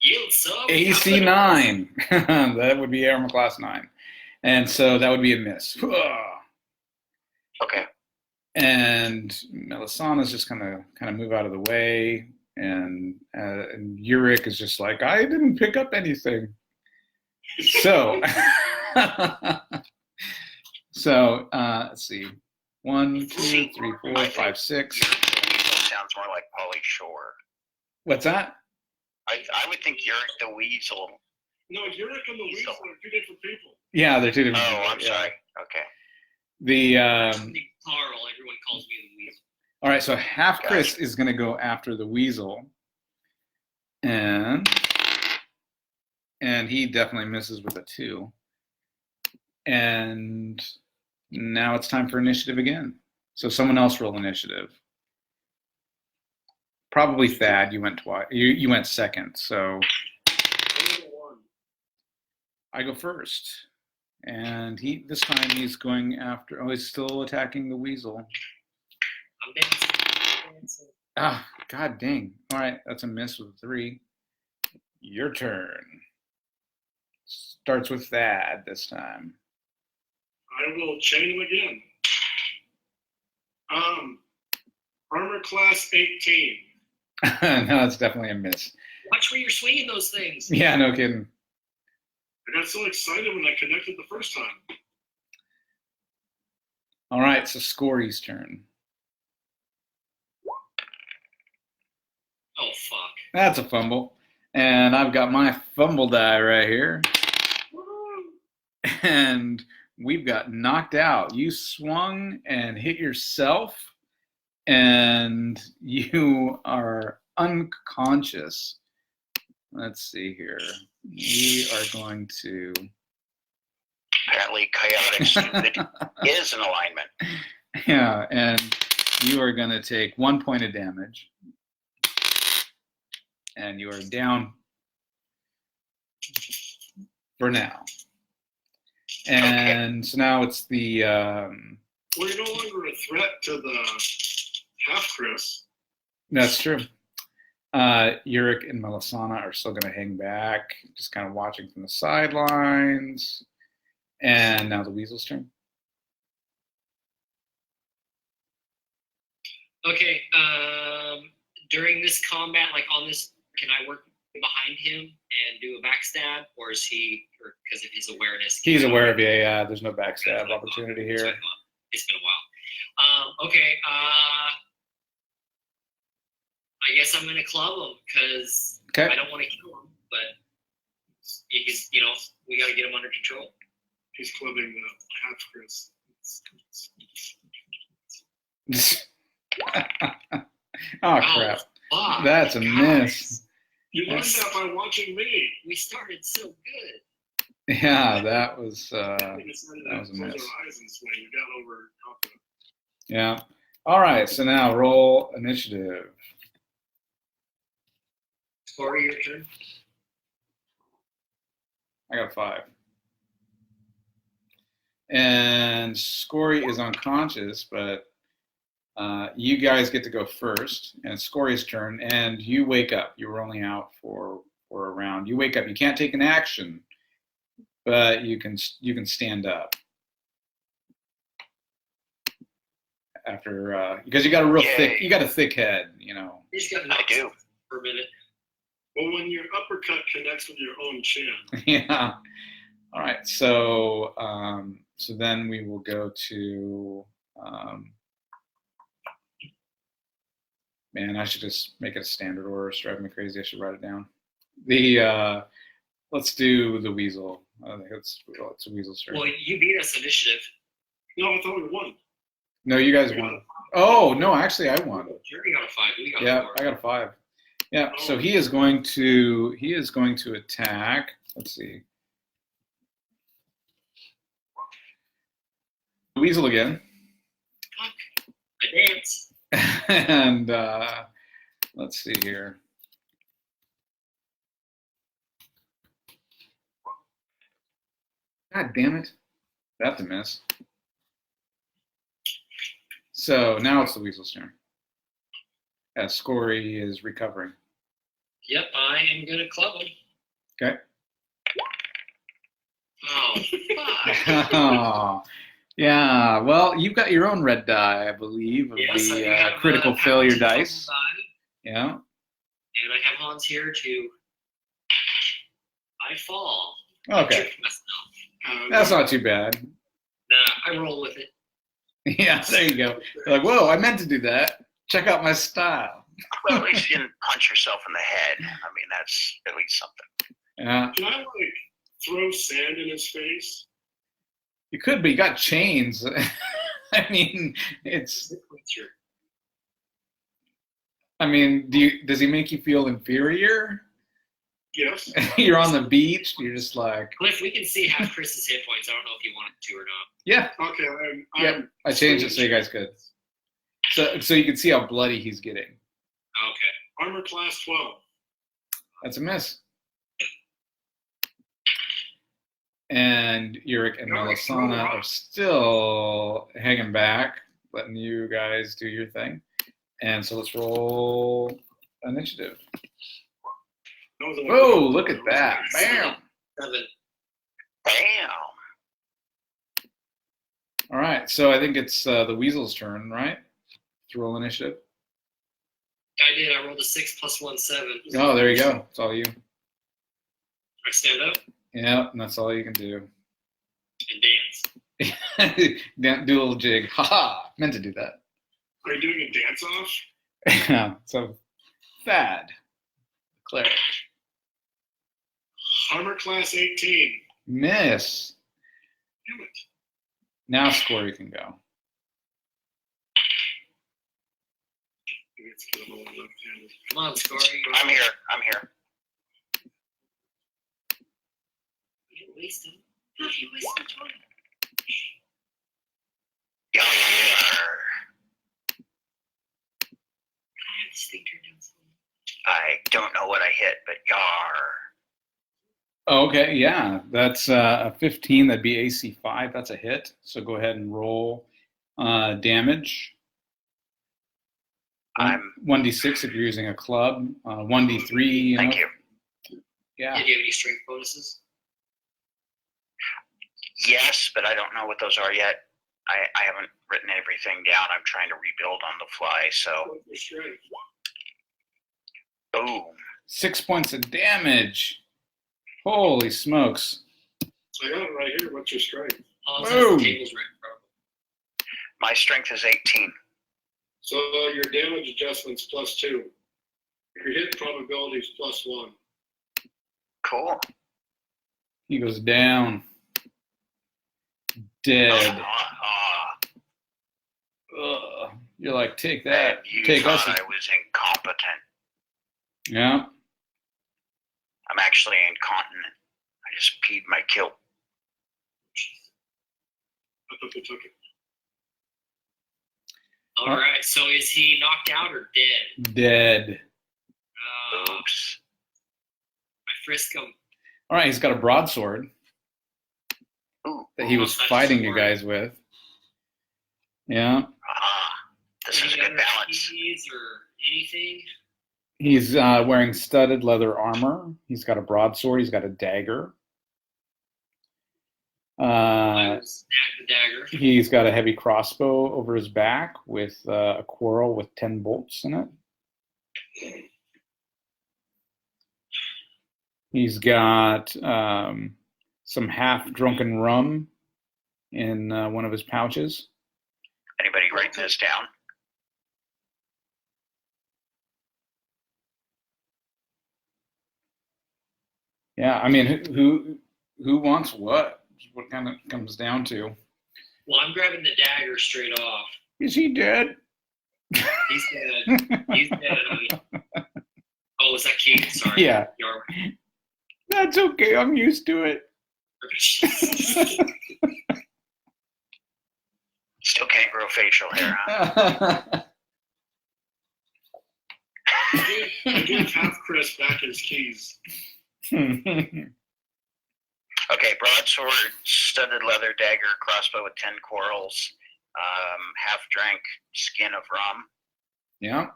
Yield sub. AC 9. That would be armor class 9. And so that would be a miss. okay. And Melasana's just gonna kind of move out of the way, and Yurik is just like, I didn't pick up anything. So, let's see, 1, 2, 3, 4, 5, 6. Your weasel sounds more like Pauly Shore. What's that? I would think you're the weasel. No, Yurik and the Weasel are two different people. Yeah, they're two different. Oh, people, I'm yeah. sorry. Okay. The Carl, everyone calls me the Weasel. all right, so half Chris is going to go after the weasel, and he definitely misses with a 2. And now it's time for initiative again. So someone else roll initiative. Probably Thad. You went twice. You went second. So I go first, and this time he's going after. Oh, he's still attacking the weasel. I'm dancing. Ah, god dang. All right, that's a miss with a 3. Your turn. Starts with Thad this time. I will chain him again. Armor class 18. No, it's definitely a miss. Watch where you're swinging those things. Yeah, no kidding. I got so excited when I connected the first time. All right, so Scory's turn. Oh fuck. That's a fumble. And I've got my fumble die right here. And we've got knocked out. You swung and hit yourself, and you are unconscious. Let's see here. We are going to... Apparently, chaotic stupid is an alignment. Yeah, and you are going to take 1 point of damage. And you are down for now. And so now it's the... Well, you're no longer a threat to the half-Chris. That's true. Yurik and Melasana are still going to hang back, just kind of watching from the sidelines. And now the weasel's turn. Okay. During this combat, like on this, can I work behind him and do a backstab, or is he? Or because of his awareness, He's aware of you. Yeah, there's no backstab opportunity here. It's been a while. Okay. I guess I'm gonna club him because I don't want to kill him, but he's, we gotta get him under control. He's clubbing the half-Chris. Oh crap! Fuck. That's a miss. You learned that by watching me. We started so good. Yeah, that was We decided to was a close miss. our eyes and swing. We got overconfident. Yeah. All right. So now roll initiative. Corey, your turn. I got 5. And Scory is unconscious, but you guys get to go first, and it's Scory's turn, and you wake up. You were only out for a round. You wake up. You can't take an action, but you can stand up after because you got a real thick head, He's got I do. For a minute. Well, when your uppercut connects with your own chin, Yeah. All right. So so then we will go to man, I should just make it a standard order. It's driving me crazy. I should write it down. Let's do the weasel. I think it's a weasel's turn. Well, you beat us initiative. no, I thought we won. No, you guys won. Oh no, actually I won. Jerry got a 5. We got Yeah, 4. I got a 5. Yeah, so he is going to attack. Let's see. Weasel again. Fuck. I dance. And let's see here. God damn it. That's a miss. So now it's the weasel's turn. as Scory is recovering. Yep, I am gonna club him. Okay. Oh, fuck. Oh, yeah. Well, you've got your own red die, I believe, of Yes, I the have, critical have failure Hans dice. die, Yeah. and I have Hans here to. I fall. I Okay. tricked myself. That's not too bad. Nah, I roll with it. Yeah, there you go. You're like, whoa, I meant to do that. Check out my style. Well, at least you didn't punch yourself in the head. I mean, that's at least something. Yeah. Can I like throw sand in his face? You could, but you got chains. I mean, it's. I mean, does he make you feel inferior? Yes. You're on the beach. You're just like. Cliff, we can see half Chris's hit points. I don't know if you wanted to or not. Yeah. Okay. Yeah. I changed it so you guys could. So you can see how bloody he's getting. Okay. Armor class 12. That's a miss. And Yurik and Melasana are still hanging back, letting you guys do your thing. And so let's roll initiative. Whoa, look at that. Bam. 7. Bam. All right, so I think it's the Weasel's turn, right? To roll initiative. I did. I rolled a 6 + 1, 7. Oh, there you go. It's all you. I stand up Yeah, and that's all you can do. and dance. Do a little jig. Haha, meant to do that. Are you doing a dance off? Yeah, so Thad, cleric. Armor class 18. Miss. Damn it. Now Scory can go. It's because I'm only left-handed. Come on, Scory. I'm here. I'm here. You waste him. You waste him time. Yarr. I have this thing turned down so much. I don't know what I hit, but yar. Oh, okay, yeah, that's a 15. That'd be AC 5. That's a hit. So go ahead and roll damage. I'm 1d6 if you're using a club. 1d3. Thank you. Yeah. Did you have any strength bonuses? Yes, but I don't know what those are yet. I haven't written everything down. I'm trying to rebuild on the fly. So, What's your strength? boom. 6 points of damage. Holy smokes. I got it right here. What's your strength? Hans Whoa. has the tables right in front of him. My strength is 18. So your damage adjustments +2. Your hit probability is +1. Cool. He goes down. Dead. Ugh. You're like, take that. You Take thought us. I was incompetent. Yeah. I'm actually incontinent. I just peed my kilt. I thought they took it. All right. So is he knocked out or dead? Dead. Oops. I frisk him. All right, he's got a broadsword Ooh. that he was That's fighting you smart. guys with. Yeah. This is a Any good other balance. keys or anything? He's wearing studded leather armor. He's got a broadsword. He's got a dagger. I snag the dagger. He's got a heavy crossbow over his back with a quarrel with 10 bolts in it. He's got some half-drunken rum in one of his pouches. Anybody write this down? Yeah, I mean, who wants what? What kind of comes down to? Well, I'm grabbing the dagger straight off. Is he dead? He's dead. He's dead, honey. Oh, was that Keith? Sorry. Yeah. You're That's okay. I'm used to it. Still can't grow facial hair, huh? I gave half Chris back his keys. Okay, broadsword, studded leather dagger, crossbow with 10 quarrels, half drank skin of rum. Yeah.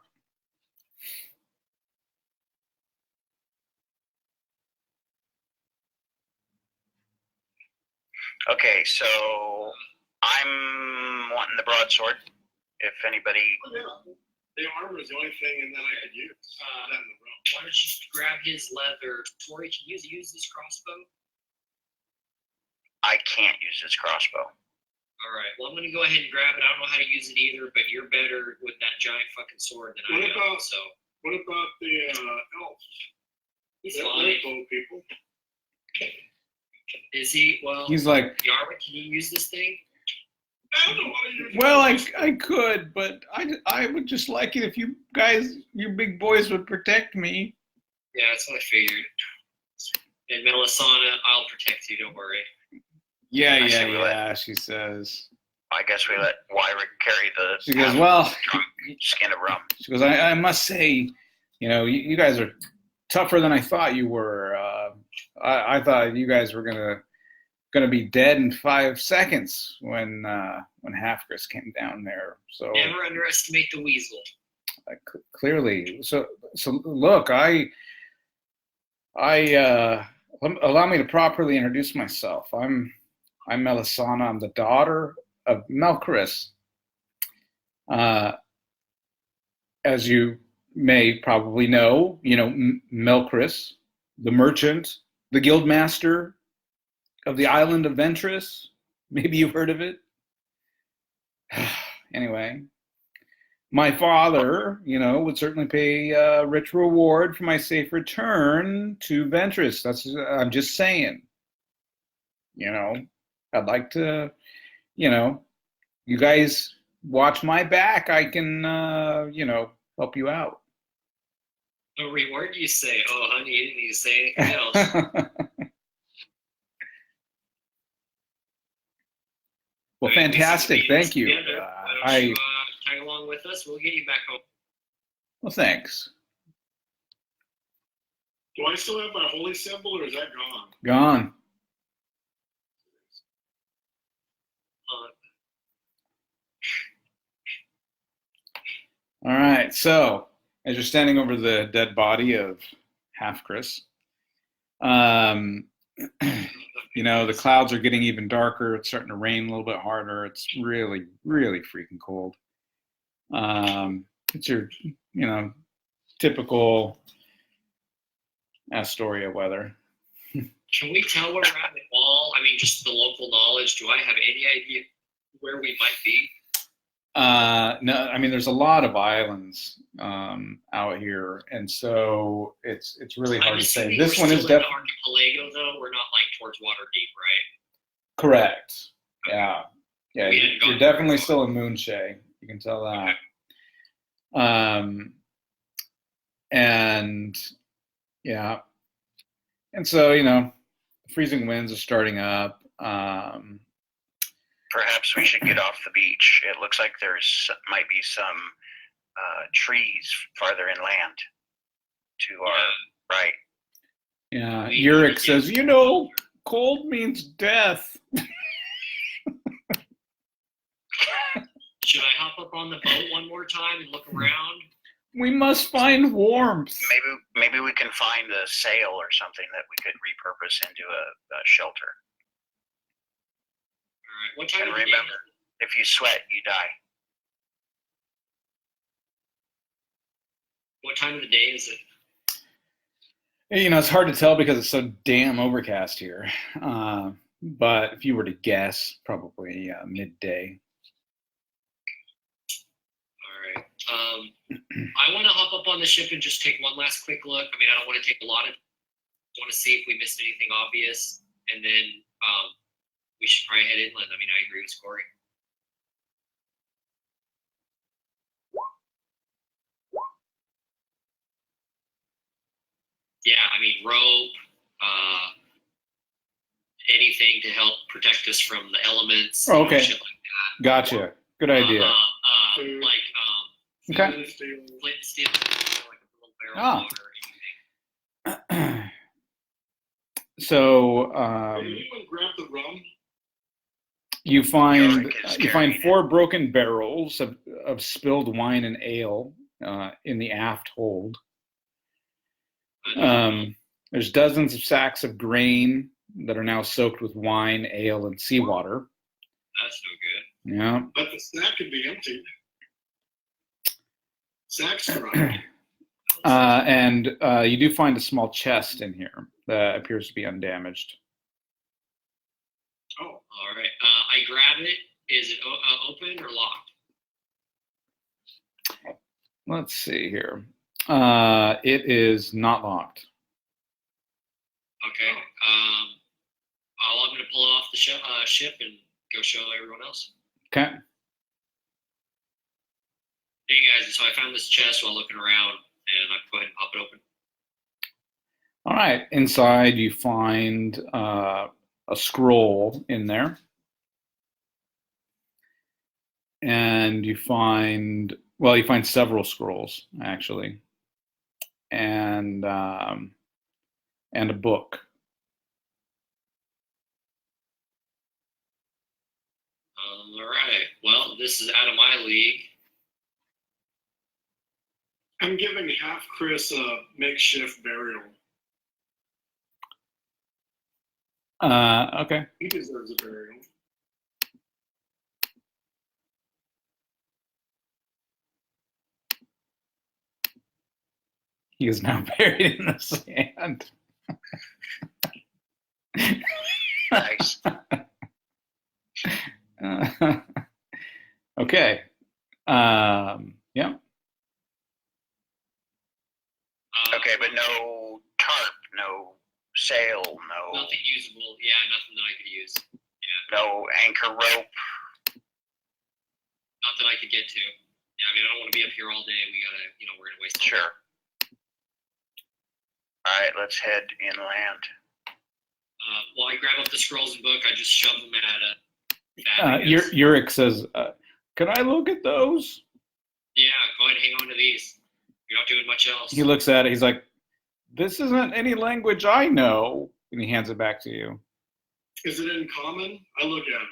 Okay, so I'm wanting the broadsword. If anybody, The armor is the only thing, and then I could use that in the room. Why don't you grab his leather? Tori, can you use this crossbow? I can't use this crossbow. All right. Well, I'm going to go ahead and grab it. I don't know how to use it either, but you're better with that giant fucking sword than I am. So What about the elf? he's They're fine. bow people. Is he? Well, He's like, Yarwin, can you use this thing? I don't know what to use. well, I could, but I would just like it if you guys, you big boys, would protect me. Yeah, that's what I figured. And Melasana, I'll protect you. Don't worry. Yeah, she says. I guess we let Wyrick carry the She goes, well, skin of rum. she goes, I must say, you guys are tougher than I thought you were. I thought you guys were gonna be dead in 5 seconds when Halfgris came down there. So Never underestimate the weasel. clearly, so look, allow me to properly introduce myself. I'm Melasana. I'm the daughter of Melchris. As you may probably know, Melchris, the merchant, the guild master of the island of Ventress. Maybe you've heard of it. Anyway, my father, would certainly pay a rich reward for my safe return to Ventress. I'm just saying. I'd like to, you guys watch my back. I can, help you out. A reward, you say? Oh, honey, you didn't need to say anything else. Well, fantastic. Thank you. Why don't you tag along with us? We'll get you back home. Well, thanks. Do I still have my holy symbol, or is that gone? Gone. All right. So, as you're standing over the dead body of Halfgris, the clouds are getting even darker. It's starting to rain a little bit harder. It's really, really freaking cold. It's your, typical Astoria weather. Can we tell where we're at in the wall? I mean, just the local knowledge. Do I have any idea where we might be? No, I mean, there's a lot of islands out here, and so it's really hard to say. This one is definitely archipelago, though. We're not like towards Waterdeep, right? Correct. Yeah. You're definitely still in Moonshay. You can tell that. Okay. And yeah, and so freezing winds are starting up. Perhaps we should get off the beach. It looks like might be some trees farther inland to our right. Yeah, Yurik says, cold means death. Should I hop up on the boat one more time and look around? We must find warmth. Maybe we can find a sail or something that we could repurpose into a shelter. What time and of the remember, day? if you sweat, you die. What time of the day is it? It's hard to tell because it's so damn overcast here. But if you were to guess, probably midday. All right. I want to hop up on the ship and just take one last quick look. I mean, I don't want to take a lot of. I want to see if we missed anything obvious, and then we should probably head inland. I mean, I agree with Corey. Yeah, I mean, rope, anything to help protect us from the elements. Oh, okay. Shit like that. Gotcha. Good idea. Like okay. flint and steel, like a little barrel of water, anything. So Did anyone grab the rum? you find 4 broken barrels of spilled wine and ale, in the aft hold. There's dozens of sacks of grain that are now soaked with wine, ale, and seawater. That's no good. Yeah. But the sack could be empty. Sack's dry. And you do find a small chest in here that appears to be undamaged. Oh, All right. I grab it. Is it open or locked? Let's see here. It is not locked. Okay. I'm going to pull it off the ship and go show everyone else. Okay. Hey guys, so I found this chest while looking around, and I go ahead and pop it open. All right. Inside, you find a scroll in there. And you find several scrolls, actually. And a book. All right. Well, this is out of my league. I'm giving half Chris a makeshift burial. Okay. He deserves a burial. He is now buried in the sand. Nice. Okay. Yeah. Okay, but no tarp, no sail, no Nothing usable. Yeah, nothing that I could use. no anchor rope. Not that I could get to. Yeah, I mean, I don't want to be up here all day. We're going to waste all day. Sure. All right, let's head inland. While I grab up the scrolls and book, I just shove them at Yurik says, "Can I look at those?" Yeah, go ahead and hang on to these. You're not doing much else. He looks at it. He's like, "This isn't any language I know," and he hands it back to you. Is it in common? I look at it.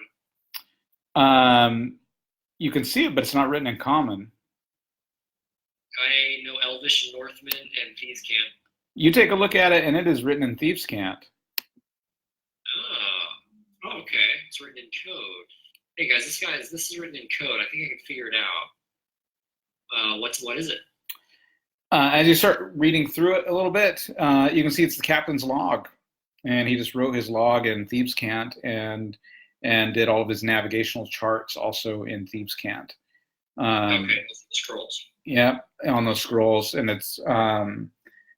You can see it, but it's not written in common. I know Elvish and Northman and Thieves Camp. You take a look at it, and it is written in Thieves' Cant. Oh, okay. It's written in code. Hey guys, this is written in code. I think I can figure it out. What is it? As you start reading through it a little bit, you can see it's the captain's log, and he just wrote his log in Thieves' Cant and did all of his navigational charts also in Thieves' Cant. Okay, those are the scrolls. Yeah, on those scrolls, and it's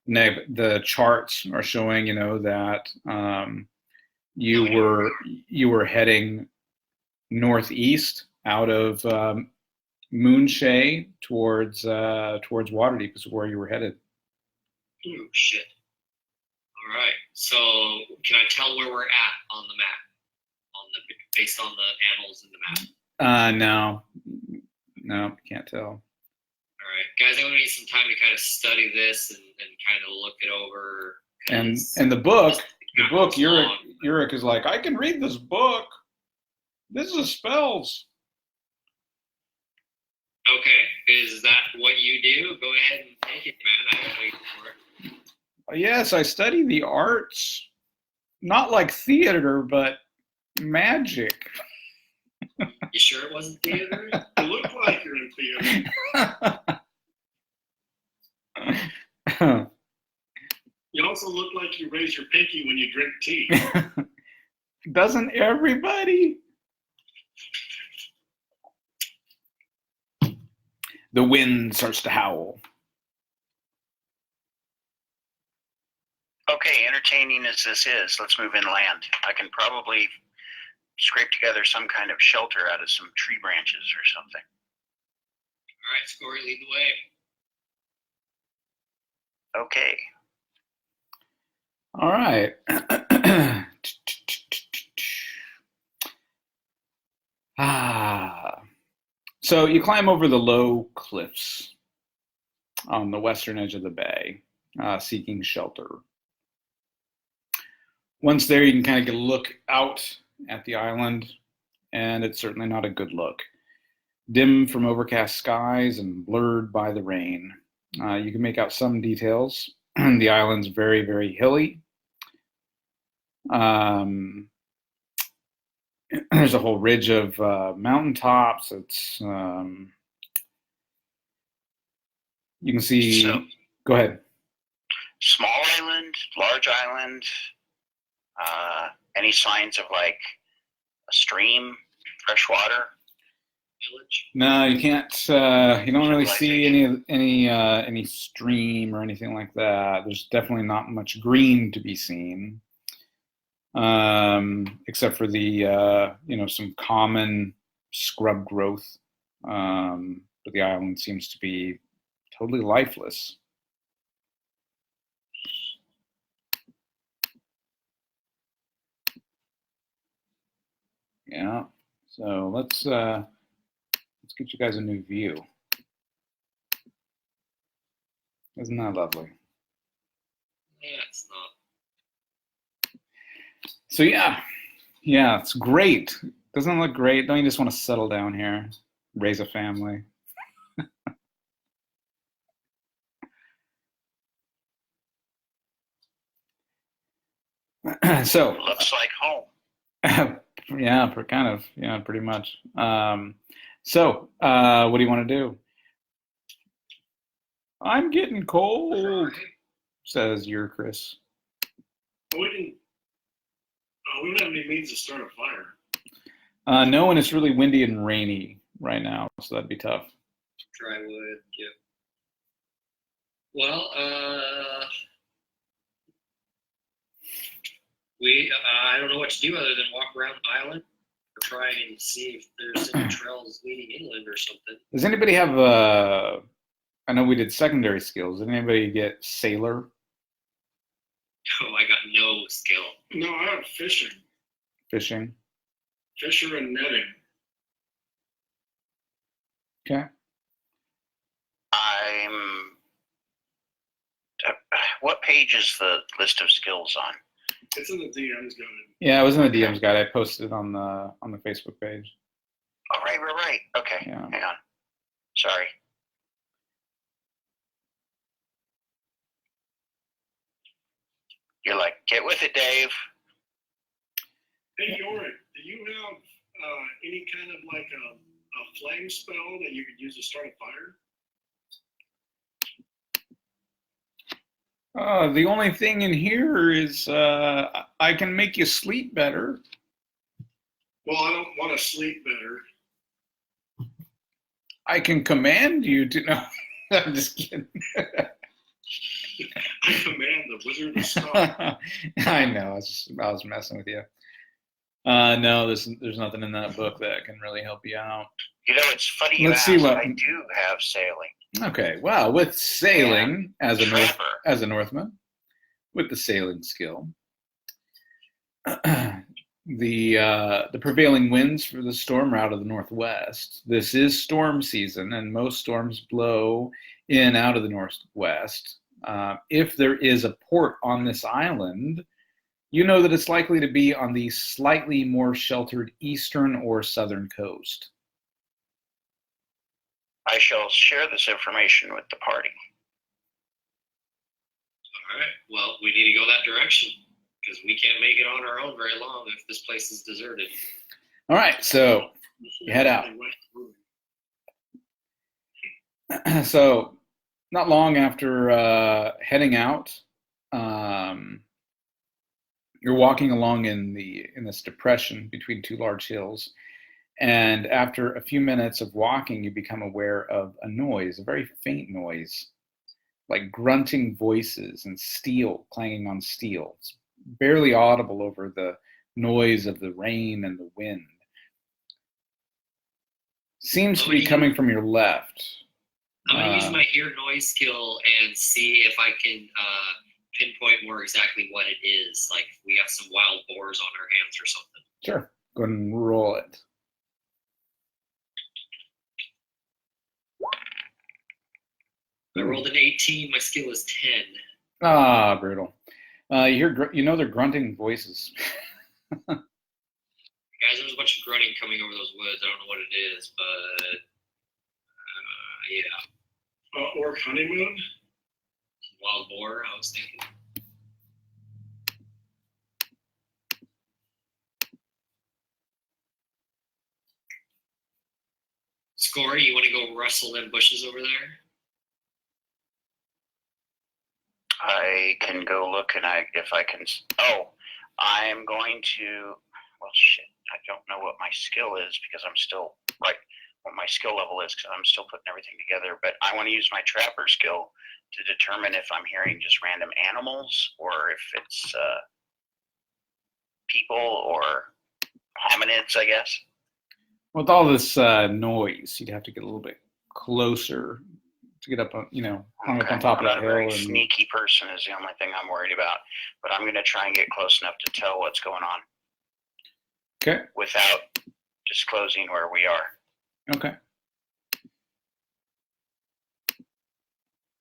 the charts are showing, that you were heading northeast out of Moonshay towards Waterdeep is where you were headed. Ooh, shit. All right. So, can I tell where we're at on the map? Based on the annals in the map? No, can't tell. All right, guys. I'm gonna need some time to kind of study this and kind of look it over. And the book, Yurik is like, I can read this book. This is spells. Okay, is that what you do? Go ahead and take it, man. I don't wait for it. Yes, I study the arts. Not like theater, but magic. You sure it wasn't theater? You look like you're in theater. You also look like you raise your pinky when you drink tea. Doesn't everybody? The wind starts to howl. Okay, entertaining as this is, let's move inland. I can probably scrape together some kind of shelter out of some tree branches or something. All right, Scory, lead the way. Okay. All right. So you climb over the low cliffs on the western edge of the bay, seeking shelter. Once there, you can kind of get a look out at the island, and it's certainly not a good look. dim from overcast skies and blurred by the rain. You can make out some details. The island's very, very hilly. There's a whole ridge of mountaintops. It's you can see. So, go ahead. small island, large island. Any signs of like a stream, fresh water? Village. No, you can't. You don't really see any stream or anything like that. There's definitely not much green to be seen, except for the some common scrub growth. But the island seems to be totally lifeless. Yeah. So let's get you guys a new view. Isn't that lovely? Yeah, it's not. So yeah, it's great. Doesn't it look great? Don't you just want to settle down here, raise a family? So Looks like home. yeah, pretty much. So what do you want to do? I'm getting cold, says your Chris. We don't have any means to start a fire. No, and it's really windy and rainy right now, so that'd be tough. Dry wood. Yep. Well, I don't know what to do other than walk around the island or try and see if there's any trails leading inland or something. Does anybody have I know we did secondary skills. Did anybody get sailor? Oh, I got no skill. No, I have fishing. Fishing. Fisher and netting. Okay. What page is the list of skills on? It's in the DM's guide. Yeah, it was in the DM's guide. I posted it on the Facebook page. Oh, right. Okay, Yeah. hang on. Sorry. You're like, get with it, Dave. Hey, Yorick, do you have any kind of like a flame spell that you could use to start a fire? The only thing in here is I can make you sleep better. Well, I don't want to sleep better. I can command you to. No, I'm just kidding. I command the wizard to stop. I know. I was messing with you. No, there's nothing in that book that can really help you out. You know, it's funny you Let's ask. see what- I do have sailing. Okay, well, with sailing as a Trevor. Northman, with the sailing skill, the prevailing winds for the storm are out of the northwest. This is storm season, and most storms blow in and out of the northwest. If there is a port on this island, you know that it's likely to be on the slightly more sheltered eastern or southern coast. I shall share this information with the party. All right. Well, we need to go that direction because we can't make it on our own very long if this place is deserted. All right, so you head out. So not long after heading out, you're walking along in this depression between two large hills, and after a few minutes of walking, you become aware of a noise, a very faint noise, like grunting voices and steel clanging on steel. It's barely audible over the noise of the rain and the wind. Seems to be coming from your left. I'm going to use my hear noise skill and see if I can pinpoint more exactly what it is. Like if we got some wild boars on our hands or something. Sure. Go ahead and roll it. I rolled an 18. My skill is 10. Ah, brutal. You know they're grunting voices. Guys, there's a bunch of grunting coming over those woods. I don't know what it is, but Yeah. Orc honeymoon. Wild boar, I was thinking. Score, you want to go rustle them bushes over there? I can go look and if I can. Oh, I'm going to. Well, shit. I don't know what my skill is because I'm still what my skill level is because I'm still putting everything together. But I want to use my trapper skill to determine if I'm hearing just random animals or if it's people or hominids, I guess. With all this noise, you'd have to get a little bit closer to get up on, hung up on top of I'm that not a hill. very And sneaky person is the only thing I'm worried about. But I'm going to try and get close enough to tell what's going on. Okay. Without disclosing where we are. Okay.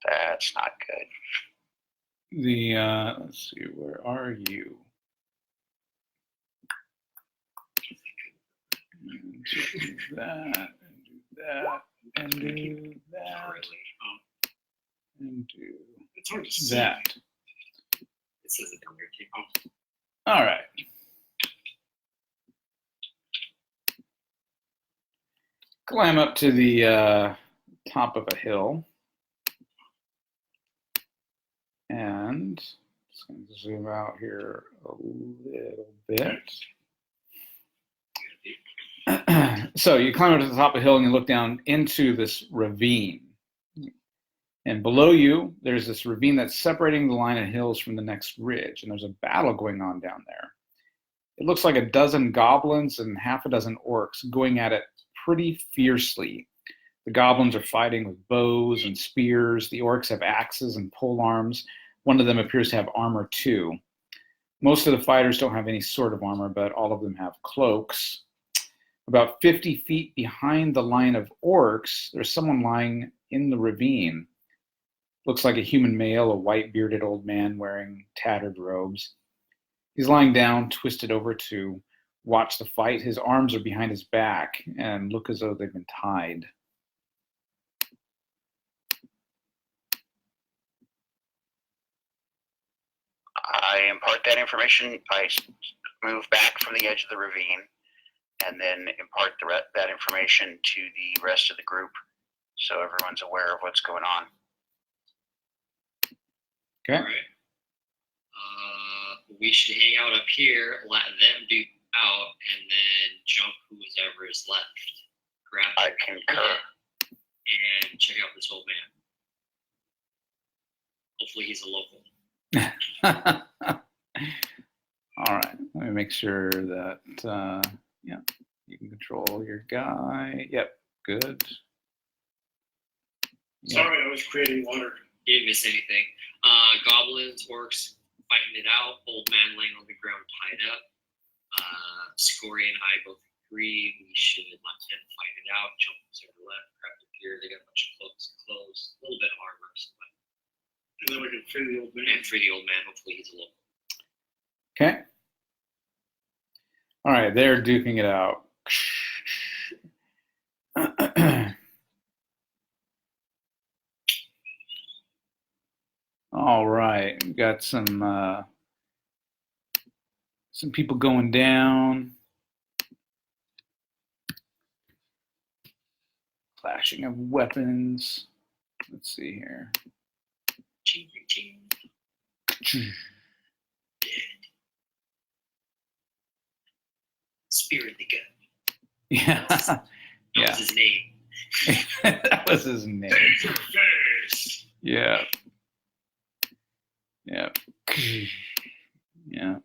That's not good. Let's see, where are you? And do that, and do that, and do that, and do It's hard to see. that. It says it down there too. All right. Climb up to the top of a hill. And just going to zoom out here a little bit. So you climb up to the top of the hill and you look down into this ravine. And below you, there's this ravine that's separating the line of hills from the next ridge. And there's a battle going on down there. It looks like a dozen goblins and half a dozen orcs going at it pretty fiercely. The goblins are fighting with bows and spears. The orcs have axes and pole arms. One of them appears to have armor too. Most of the fighters don't have any sort of armor, but all of them have cloaks. About 50 feet behind the line of orcs, there's someone lying in the ravine. Looks like a human male, a white-bearded old man wearing tattered robes. He's lying down, twisted over to watch the fight. His arms are behind his back and look as though they've been tied. I impart that information. I move back from the edge of the ravine and then impart that information to the rest of the group so everyone's aware of what's going on. Okay. All right. We should hang out up here, let them do out, and then jump whoever is left. Grab I concur. and check out this old man. Hopefully he's a local. All right, let me make sure that, yeah, you can control your guy. Yep, good. Yep. Sorry, I was creating water. You didn't miss anything. Goblins, orcs fighting it out. Old man laying on the ground tied up. Scory and I both agree we should let them fight it out. Jump to the left, grab the gear. They got a bunch of cloaks and clothes, a little bit of armor. And then we can free the old man. And free the old man. Hopefully he's a local. Okay. All right, they're duking it out. All right, we got some people going down. Clashing of weapons. Let's see here. Ching, ching. Spear in the gut. Yeah. That Yeah. was his name. That was his name. Face. Yeah. Yeah. Yeah.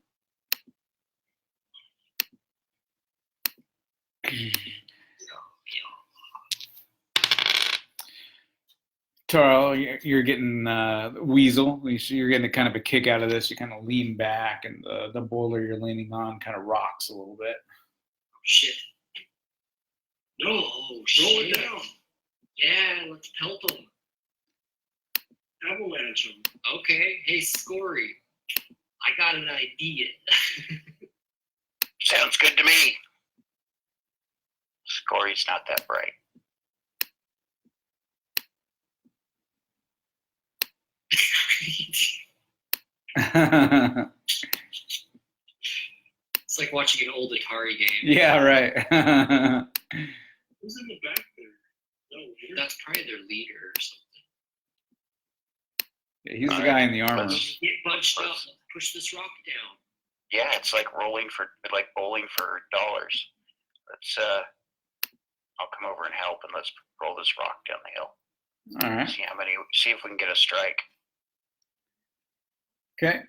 Taro, you're getting weasel. You're getting kind of a kick out of this. You kind of lean back, and the boulder you're leaning on kind of rocks a little bit. Oh, shit. No, Oh, roll shit. it down. Yeah, let's pelt him. Avalanche him. Okay. Hey, Scory. I got an idea. Sounds good to me. Scory's not that bright. It's like watching an old Atari game. Yeah, right. Who's in the back there? No, here. That's probably their leader or something. Yeah, he's the All guy right, in the armor. let's- Get bunched up. Push this rock down. Yeah, it's like bowling for dollars. Let's I'll come over and help, and let's roll this rock down the hill. All right. See if we can get a strike. Okay.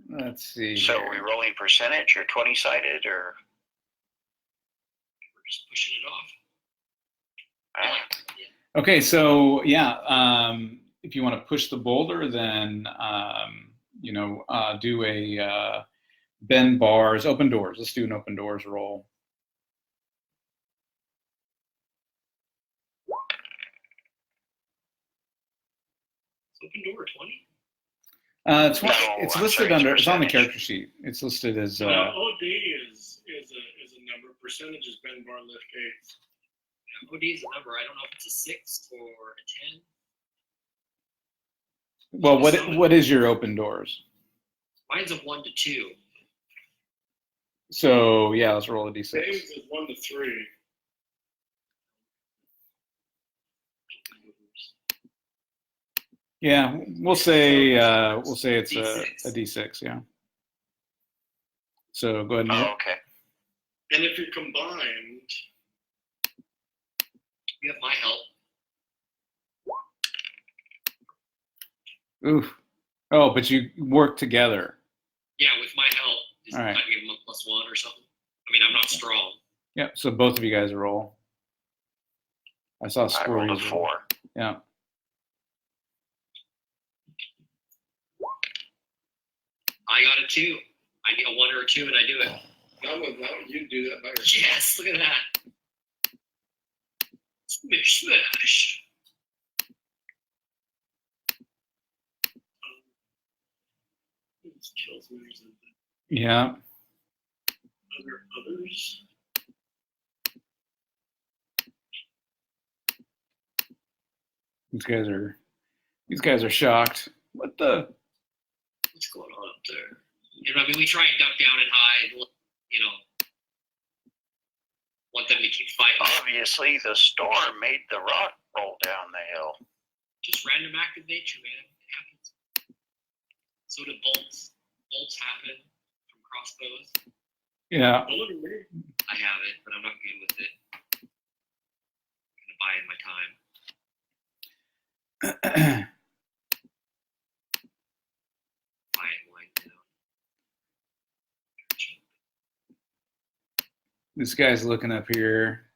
Let's see. So here. are we rolling percentage or 20-sided or? We're just pushing it off. Yeah. Okay, so yeah, if you want to push the boulder, then do a bend bars, open doors. Let's do an open doors roll. Open door 20. It's No, it's I'm listed sorry, under. it's It's on the percentage. character sheet. It's listed as. OD is a number. Percentage is bend bar lift gates. Yeah, OD is a number. I don't know if it's a 6 or a 10. Well, what is your open doors? Mine's a 1 to 2. So yeah, let's roll a d6. Dave's is 1 to 3. Yeah, we'll say it's D6. a d6. Yeah. So go ahead and Oh, okay. And if you're combined, You have my help. Oof. Oh, but you work together. Yeah, with my help. Is All right. I give him a +1 or something? I mean, I'm not strong. Yeah. So both of you guys roll. I saw I score. rolled a user. 4. Yeah. I got a 2. I need a 1 or a 2, and I do it. not you do that by yourself. Yes, look at that. Smash, smash. It kills me or something. Yeah. Others. These guys are shocked. What the? What's going on up there? You know, I mean, we try and duck down and hide. You know, want them to keep fighting. Obviously, the storm made the rock roll down the hill. Just random act of nature, man. It happens. So do bolts. Bolts happen from crossbows. Yeah. Oh, look at me. I have it, but I'm not good with it. I'm gonna buy in my time. Buy it and wind down. This guy's looking up here,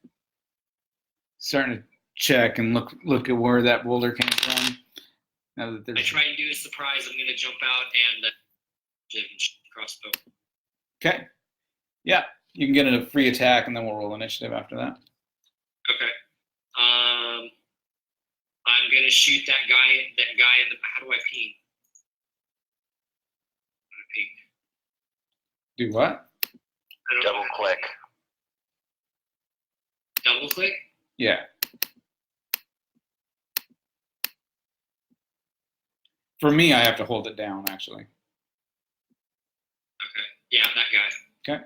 starting to check and look at where that boulder came from. Now that I there's try and do a surprise. I'm gonna jump out and crossbow. okay. Yeah, you can get a free attack, and then we'll roll initiative after that. Okay. I'm gonna shoot that guy in the. How do I ping? How do I ping? Do what? I don't know Double how to click. ping. Double click. Yeah. For me, I have to hold it down, actually. Okay. Yeah, that guy. Okay.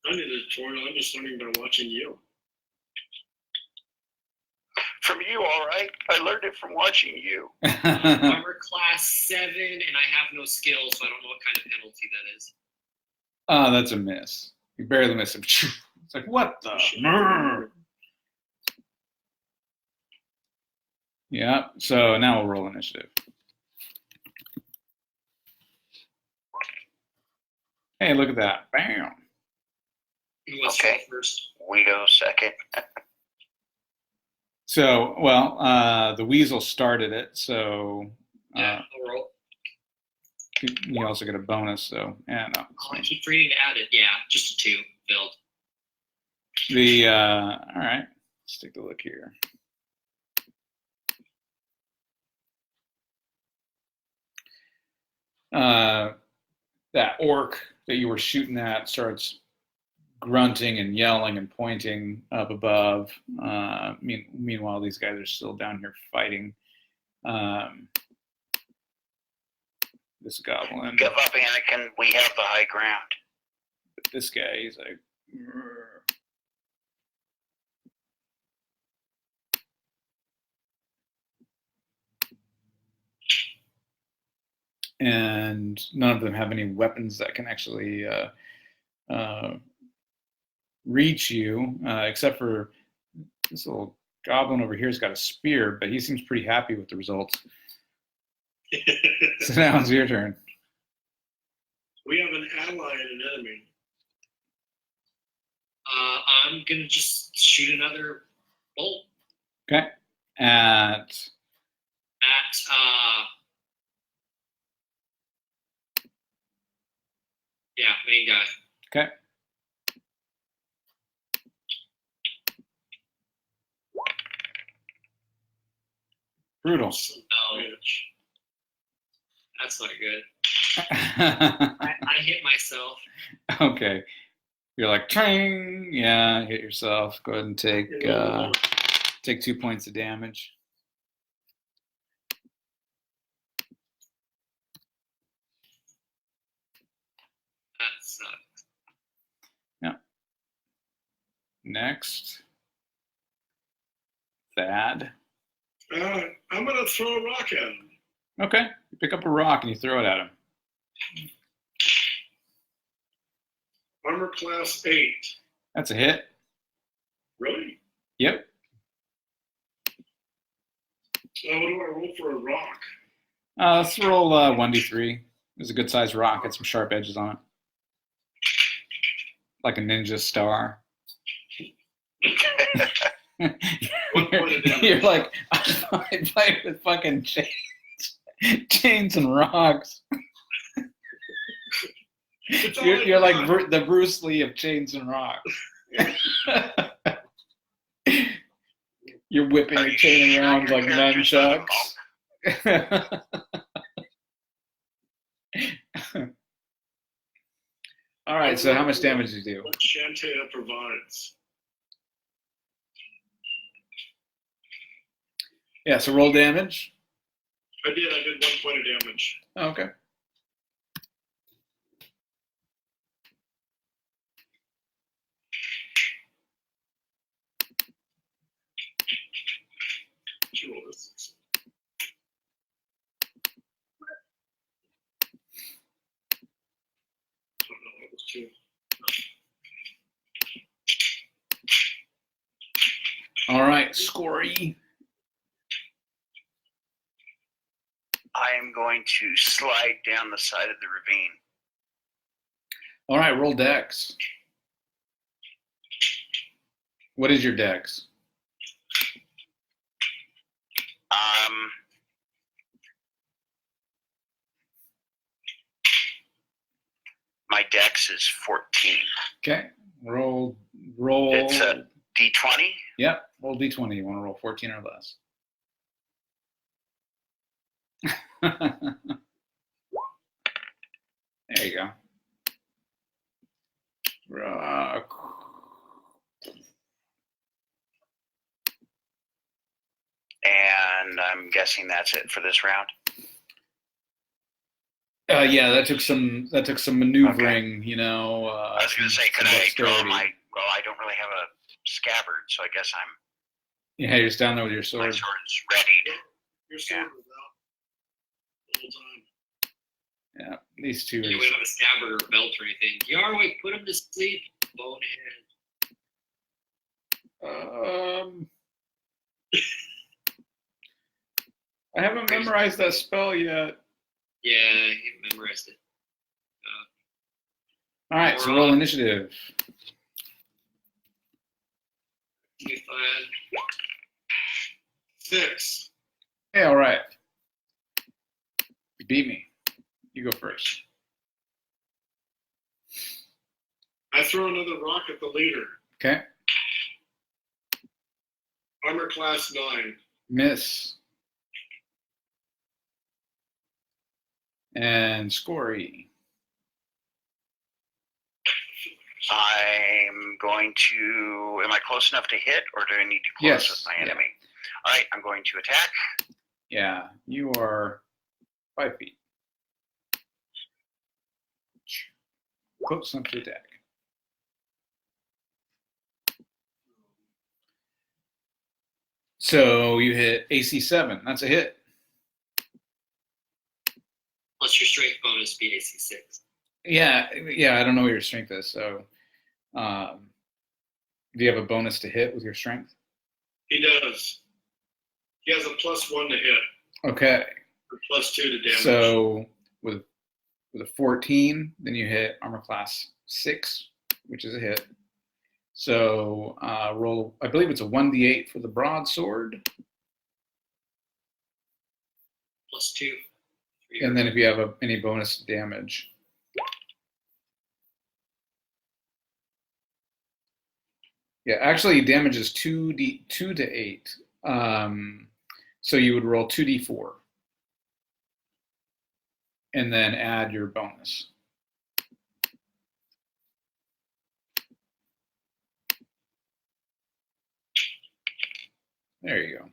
I need a tutorial. I'm just learning by watching you. From you, all right. I learned it from watching you. Armor class 7, and I have no skills, so I don't know what kind of penalty that is. That's a miss. You barely miss him. It's like, what the? Yeah, so now we'll roll initiative. Hey, look at that. Bam. Who wants Okay. to go first? We go second. So, well, the weasel started it, so Yeah, I'll roll. you also get a bonus, so, yeah, no. Oh, I keep forgetting to add it. Yeah, just a 2 build. All right, let's take a look here. That orc that you were shooting at starts grunting and yelling and pointing up above. Meanwhile, these guys are still down here fighting. This goblin. Give up, Anakin. We have the high ground. This guy, he's like, "Rrr." And none of them have any weapons that can actually reach you, except for this little goblin over here's got a spear, but he seems pretty happy with the results. So now it's your turn. We have an ally and an enemy. I'm gonna just shoot another bolt Okay. at main guy. Okay. Brutal. Oh, Bitch. that's not good. I hit myself. Okay. You're like, Ching! Yeah, hit yourself. Go ahead and take 2 points of damage. That sucks. Yeah. Next. Thad. I'm gonna throw a rock at him. Okay. You pick up a rock and you throw it at him. Armor class 8. That's a hit. Really? Yep. What do I roll for a rock? Let's roll 1d3. It's a good sized rock. Got some sharp edges on it. Like a ninja star. You're like, I fight with fucking chains and rocks. You're like the Bruce Lee of chains and rocks. You're whipping your chain around like nunchucks. All right, so how much damage did you do? What Shantae provides. Yeah, so roll damage. I did 1 point of damage. Oh, okay. Did you roll this? I don't know, it was 2. All right, Scory. I am going to slide down the side of the ravine. All right, roll dex. What is your dex? My dex is 14. Okay, roll. It's a D20. Yep, roll d20. You want to roll 14 or less. There you go. Rock. And I'm guessing that's it for this round. Yeah, that took some maneuvering, Okay. you know. I was going to say, could I draw my? Well, I don't really have a scabbard, so I guess I'm. Yeah, you're just down there with your My sword. sword's readied. Your sword was out the whole time. Yeah, these two. You don't have a scabbard or a belt or anything. Yarwick, put him to sleep, bonehead. I haven't memorized that spell yet. Yeah, he memorized it. All right, so roll initiative. You fine. 6. Hey, all right. You beat me. You go first. I throw another rock at the leader. Okay. Armor class 9. Miss. And Scory. I'm going to. Am I close enough to hit, or do I need to close Yes, with my yeah. enemy? All right, I'm going to attack. Yeah, you are 5 feet. Close enough to attack. So you hit AC 7. That's a hit. Plus your strength bonus be AC 6. Yeah. I don't know what your strength is. So, do you have a bonus to hit with your strength? He does. He has a +1 to hit, Okay. or +2 to damage. So with a 14, then you hit armor class 6, which is a hit. So roll. I believe it's a 1d8 for the broadsword. +2. And then if you have any bonus damage. Yeah, actually damage is 2 to 8. So you would roll 2d4. And then add your bonus. There you go.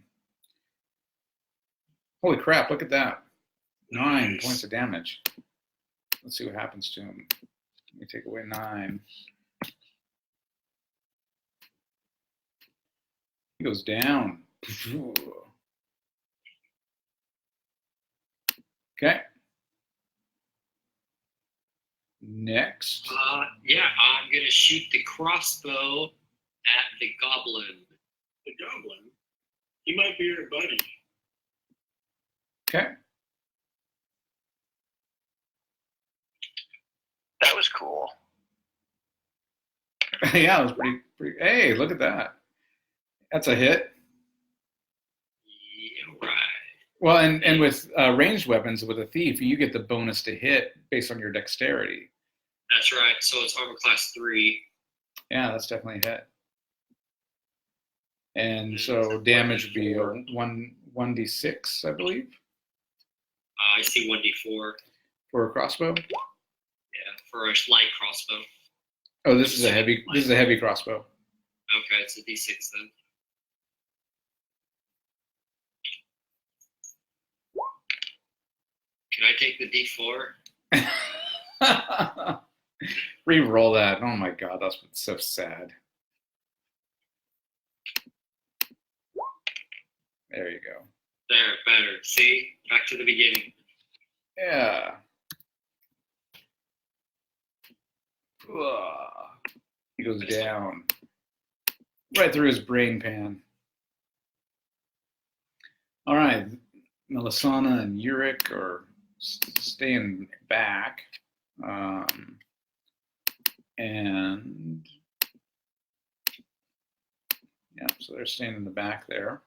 Holy crap, look at that. 9 Nice. points of damage. Let's see what happens to him. Let me take away 9. He goes down. Okay. Next. Yeah, I'm going to shoot the crossbow at the goblin. The goblin, he might be your buddy. Okay. That was cool. Yeah, it was pretty. Hey, look at that. That's a hit. Yeah, right. Well, and with ranged weapons, with a thief, you get the bonus to hit based on your dexterity. That's right. So it's armor class 3. Yeah, that's definitely a hit. And so damage would be a 1d6, I believe, I see 1d4. for a crossbow. Yeah, for a light crossbow. Oh, this is a heavy crossbow. Okay, it's a d6 then. Can I take the d4? Re-roll that. Oh my god, that's so sad. There you go. There, better. See? Back to the beginning. Yeah. Ugh. He goes down. Right through his brain pan. All right. Melasana and Uric are staying back. And yeah, so they're staying in the back there.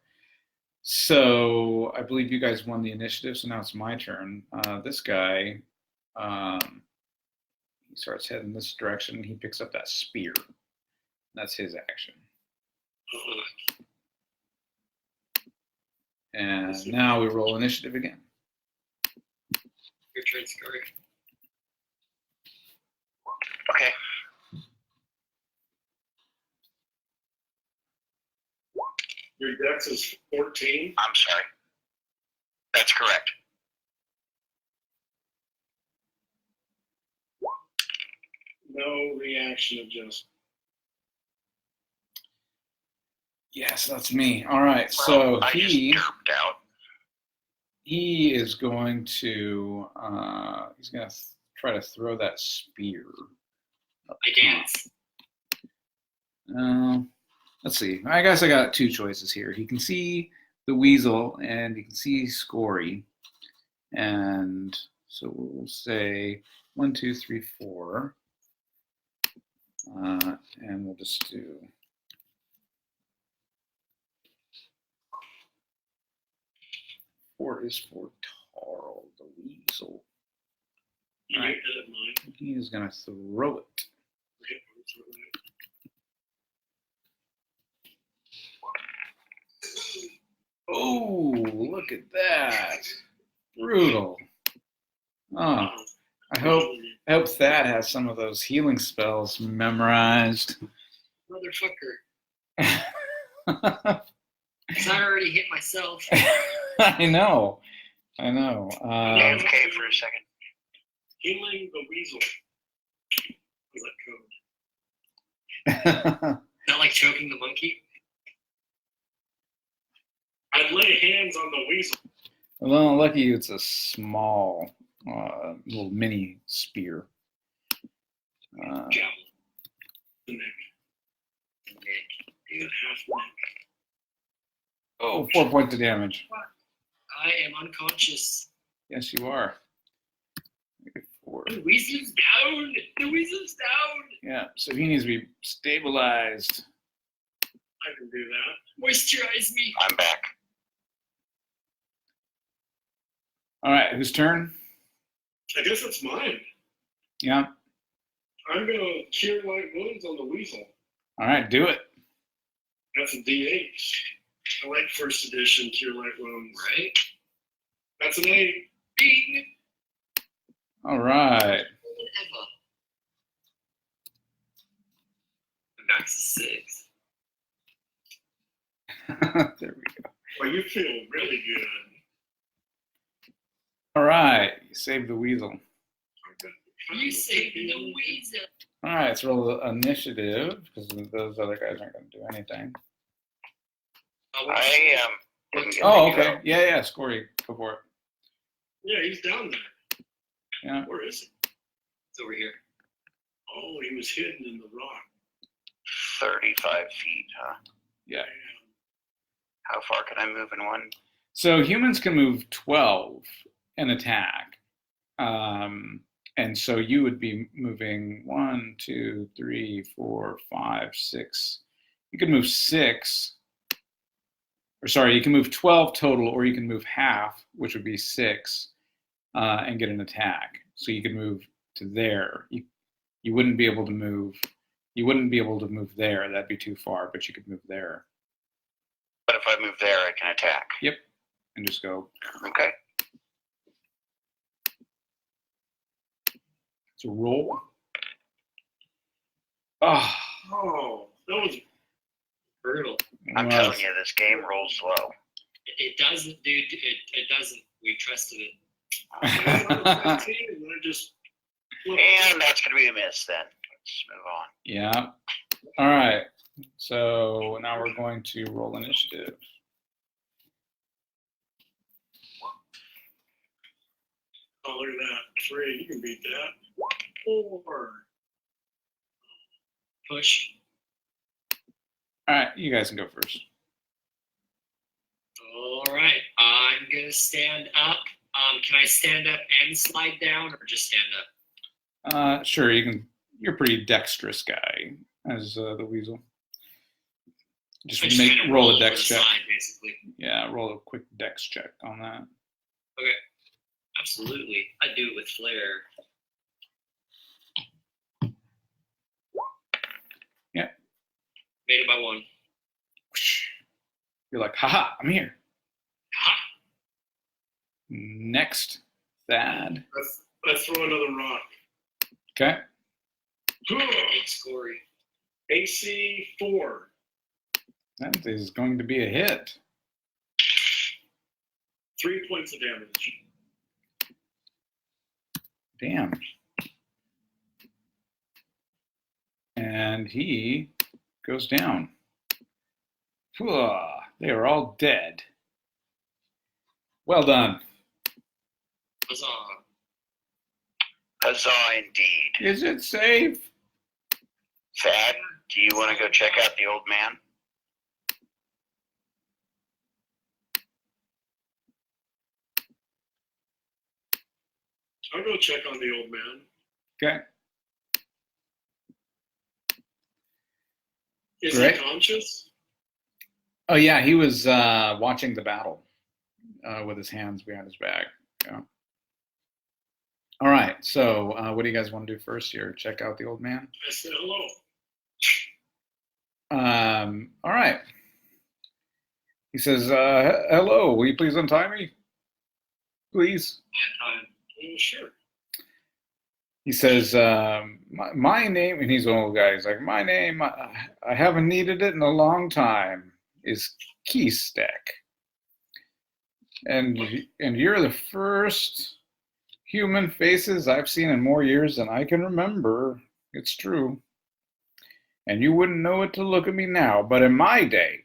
So I believe you guys won the initiative, so now it's my turn. This guy, he starts heading this direction. He picks up that spear. That's his action. And now we roll initiative again. Your turn, Scurry. Okay. Your dex is 14. I'm sorry. That's correct. No reaction adjustment. Yes, that's me. All right, so I just derped out. he is going to try to throw that spear. I dance. Let's see. I guess I got two choices here. He can see the weasel and he can see Scory. And so we'll say 1, 2, 3, 4. And we'll just do. Four is for Tarl, the weasel. You Right. hit at mine. He is going to throw it. Oh, look at that. Brutal. Oh, I I hope Thad has some of those healing spells memorized. Motherfucker. 'Cause I already hit myself. I know. AFK for a second. Healing the weasel. Is that code? Not like choking the monkey. I'd lay hands on the weasel. Well, lucky you, it's a small, little mini spear. Javelin. The neck. Nick. And half neck. Oh, 4 points of damage. I am unconscious. Yes, you are. 4. The weasel's down. The weasel's down. Yeah, so he needs to be stabilized. I can do that. Moisturize me. I'm back. All right, whose turn? I guess it's mine. Yeah. I'm gonna cure light wounds on the weasel. All right, do it. That's a D8. I like first edition cure light wounds. Right? That's an 8. Bing. All right. Ever. The max is 6. There we go. Well, you feel really good. All right, you saved the weasel. You saved the weasel. All right, let's roll the initiative because those other guys aren't going to do anything. I didn't get Oh, to go. okay. Yeah, Scory, go for it. Yeah, he's down there. Yeah. Where is he? It's over here. Oh, he was hidden in the rock. 35 feet, huh? Yeah. How far can I move in one? So humans can move 12 and attack. And so you would be moving 1, 2, 3, 4, 5, 6. You can move 6. Or sorry, you can move 12 total, or you can move half, which would be 6, and get an attack. So you could move to there. You wouldn't be able to move. You wouldn't be able to move there. That'd be too far. But you could move there. But if I move there, I can attack. Yep. And just go. Okay. So roll. Oh, Oh, that was Brutal. I'm telling you, this game rolls slow. It doesn't, dude. It doesn't. We trusted it. I was on 15, and I just. And that's going to be a miss then. Let's move on. Yeah. All right. So now we're going to roll initiative. Oh, look at that. 3. You can beat that. 4. Push. All right, you guys can go first. All right. I'm gonna stand up. Can I stand up and slide down, or just stand up? Sure, you can. You're a pretty dexterous guy as the weasel. Just I just make kinda roll a over dex the check. side, basically. Yeah, roll a quick dex check on that. Okay. Absolutely. I do it with flair. Yeah. Made it by 1. You're like, haha, I'm here. Ha! Next, Thad. Let's throw another rock. Okay. Big scory. AC 4. That is going to be a hit. 3 points of damage. Damn. And he goes down. Phew, they are all dead. Well done. Huzzah. Huzzah indeed. Is it safe? Thad, do you want to go check out the old man? I'll go check on the old man. Okay. Is Great. he conscious? Oh yeah, he was watching the battle with his hands behind his back. Yeah. All right. So, what do you guys want to do first here? Check out the old man. I said hello. All right. He says, "Hello. Will you please untie me? Please." Time. Sure. He says, my name, and he's an old guy. He's like, my name, I haven't needed it in a long time, is Keystack. And you're the first human faces I've seen in more years than I can remember. It's true. And you wouldn't know it to look at me now, but in my day,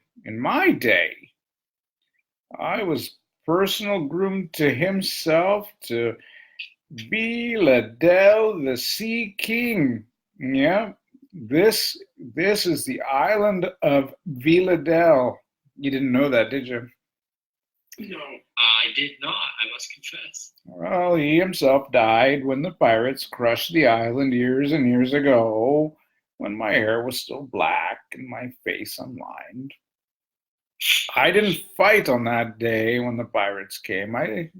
I was personal groom to himself, to Biladel, the Sea King. Yeah, this is the island of Biladel. You didn't know that, did you? No. I did not, I must confess. Well, he himself died when the pirates crushed the island years and years ago, when my hair was still black and my face unlined. I didn't fight on that day when the pirates came. I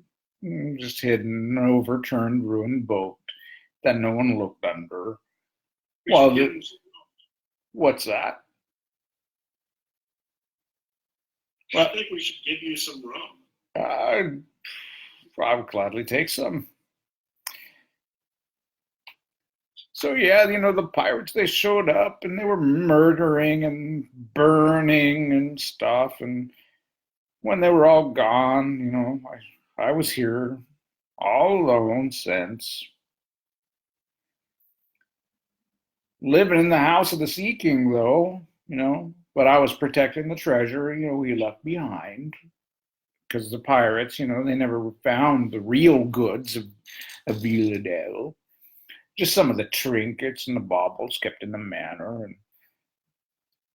just hid in an overturned, ruined boat that no one looked under. Well, what's that? I think we should give you some rum. I would gladly take some. So yeah, the pirates, they showed up and they were murdering and burning and stuff. And when they were all gone, I was here all alone since. Living in the house of the Sea King, though, but I was protecting the treasure, we left behind. Because the pirates, they never found the real goods of Villadale. Just some of the trinkets and the baubles kept in the manor.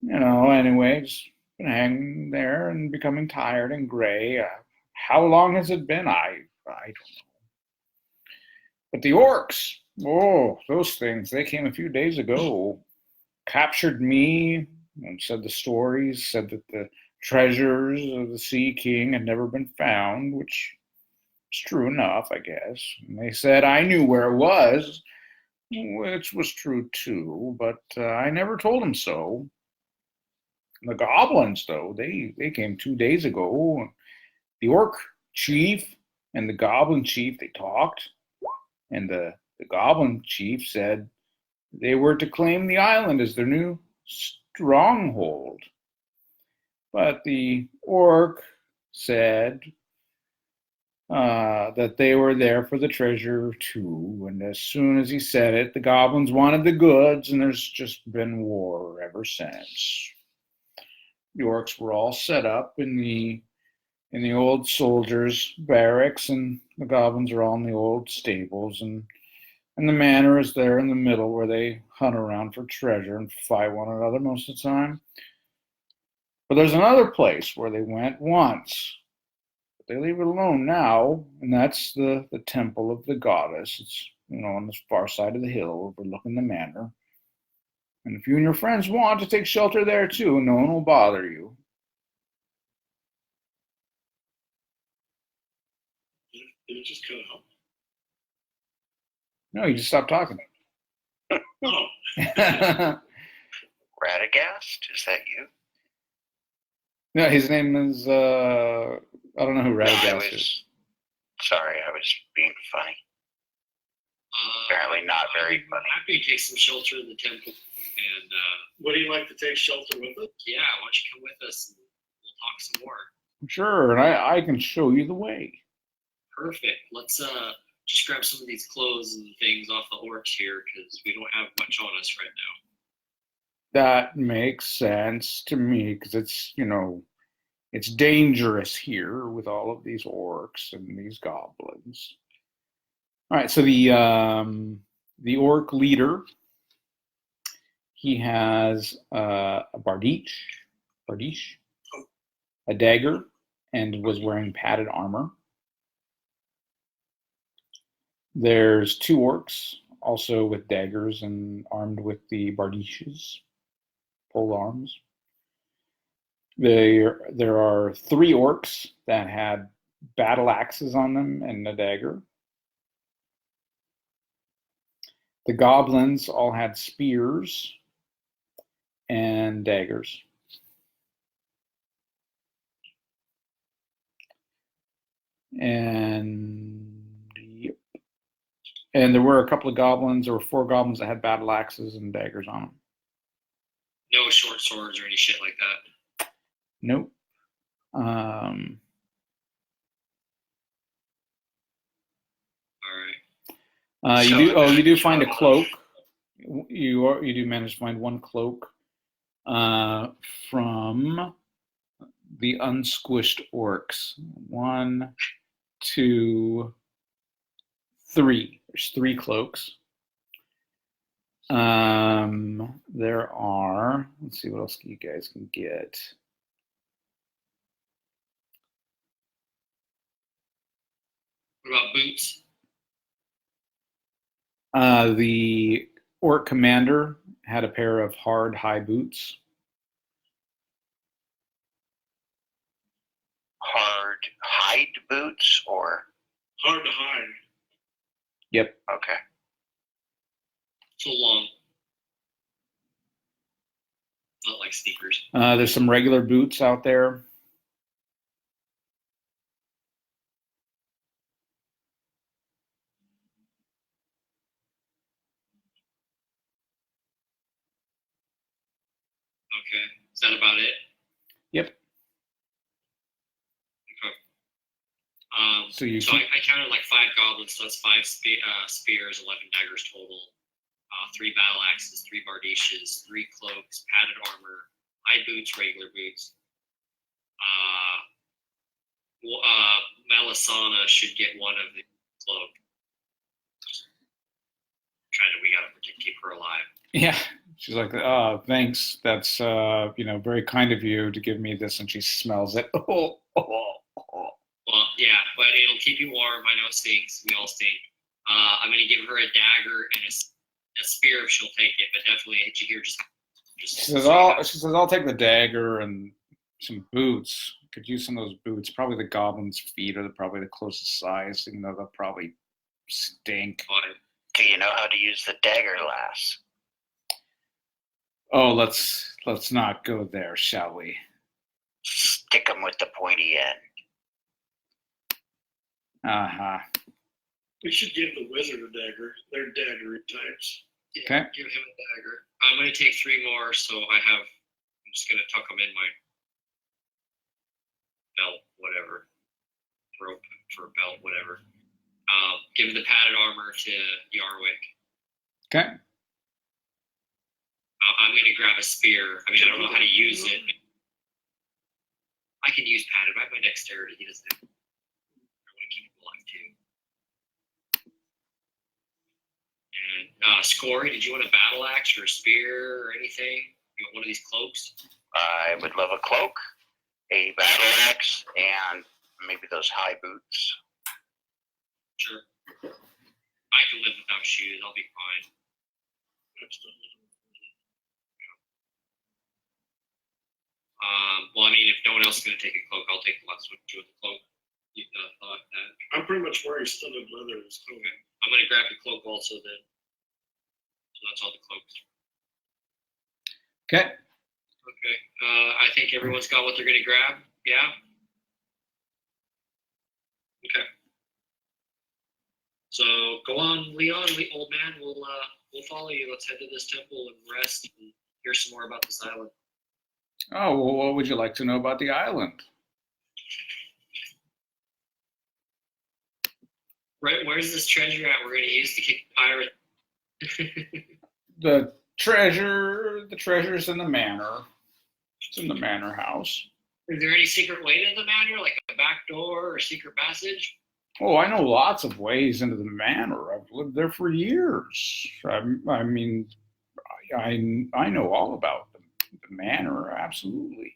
And, anyways, been hanging there and becoming tired and gray. How long has it been? I don't know. But the orcs, those things, they came a few days ago, captured me, and said the stories, said that the treasures of the Sea King had never been found, which is true enough, I guess. And they said I knew where it was, which was true too, but I never told them so. The goblins, though, they came 2 days ago. The orc chief and the goblin chief, they talked, and the goblin chief said they were to claim the island as their new stronghold. But the orc said that they were there for the treasure too, and as soon as he said it, the goblins wanted the goods, and there's just been war ever since. The orcs were all set up in the old soldiers' barracks, and the goblins are all in the old stables, and the manor is there in the middle where they hunt around for treasure and fight one another most of the time. But there's another place where they went once. They leave it alone now, and that's the temple of the goddess. It's on the far side of the hill overlooking the manor. And if you and your friends want to take shelter there too, no one will bother you. Did it just cut out? No, you just stopped talking. Oh. Radagast, is that you? No, his name is I don't know who Radagast is. Sorry, I was being funny. Apparently not very funny. I'm happy to take some shelter in the temple. And would you like to take shelter with us? yeah, why don't you come with us and we'll talk some more. Sure, and I can show you the way. Perfect. Let's just grab some of these clothes and things off the orcs here because we don't have much on us right now. That makes sense to me because it's it's dangerous here with all of these orcs and these goblins. All right, so the orc leader, he has a bardiche, a dagger, and was wearing padded armor. There's 2 orcs, also with daggers and armed with the bardiches, pole arms. There are 3 orcs that had battle axes on them and a dagger. The goblins all had spears and daggers. And yep. And there were a couple of goblins. There were 4 goblins that had battle axes and daggers on them. No short swords or any shit like that. Nope. All right. You do find a cloak. You do manage to find 1 cloak from the unsquished orcs. 1, 2, 3. There's 3 cloaks. There are. Let's see what else you guys can get. What about boots? The orc commander had a pair of hard high boots. Hard hide boots or? Hard to hide. Yep. Okay. So long. Not like sneakers. There's some regular boots out there. Okay. Is that about it? Yep. Okay. So you I counted like 5 goblins, so that's 5 spears, 11 daggers total, 3 battle axes, 3 bardishes, 3 cloaks, padded armor, high boots, regular boots. Melasana should get 1 of the cloak. We gotta keep her alive. Yeah. She's like, thanks. That's very kind of you to give me this, and she smells it. Well, yeah, but it'll keep you warm. I know it stinks. We all stink. I'm gonna give her a dagger and a spear if she'll take it, but definitely hit you here. She says, I'll take the dagger and some boots. Could use some of those boots. Probably the goblin's feet are probably the closest size, even though they'll probably stink. Fine. Do you know how to use the dagger, lass? Oh, let's not go there, shall we? Stick 'em with the pointy end. Uh-huh. We should give the wizard a dagger. They're daggery types. Yeah, Okay. give him a dagger. I'm gonna take 3 more, so I'm just gonna tuck them in my belt, whatever. Rope for a belt, whatever. Give the padded armor to Yarwick. Okay. I'm gonna grab a spear. I mean, I don't know how to use it. I can use padded. I have my dexterity. He doesn't have. I want to keep him alive too. And Scory, did you want a battle axe or a spear or anything? You want one of these cloaks? I would love a cloak, a battle axe, and maybe those high boots. Sure. I can live without shoes. I'll be fine. Well, I mean, if no one else is going to take a cloak, I'll take the last one with the cloak. You thought that. I'm pretty much wearing studded leather. Okay. I'm going to grab the cloak also then. So that's all the cloaks. Okay. Okay. I think everyone's got what they're going to grab. Yeah? Okay. So go on, Leon, old man. We'll follow you. Let's head to this temple and rest and hear some more about this island. Oh, well, what would you like to know about the island? Right, where's this treasure at? We're going to use to kick the pirate. The treasure's in the manor. It's in the manor house. Is there any secret way to the manor, like a back door or a secret passage? Oh, I know lots of ways into the manor. I've lived there for years. I mean, I know all about the manor, absolutely.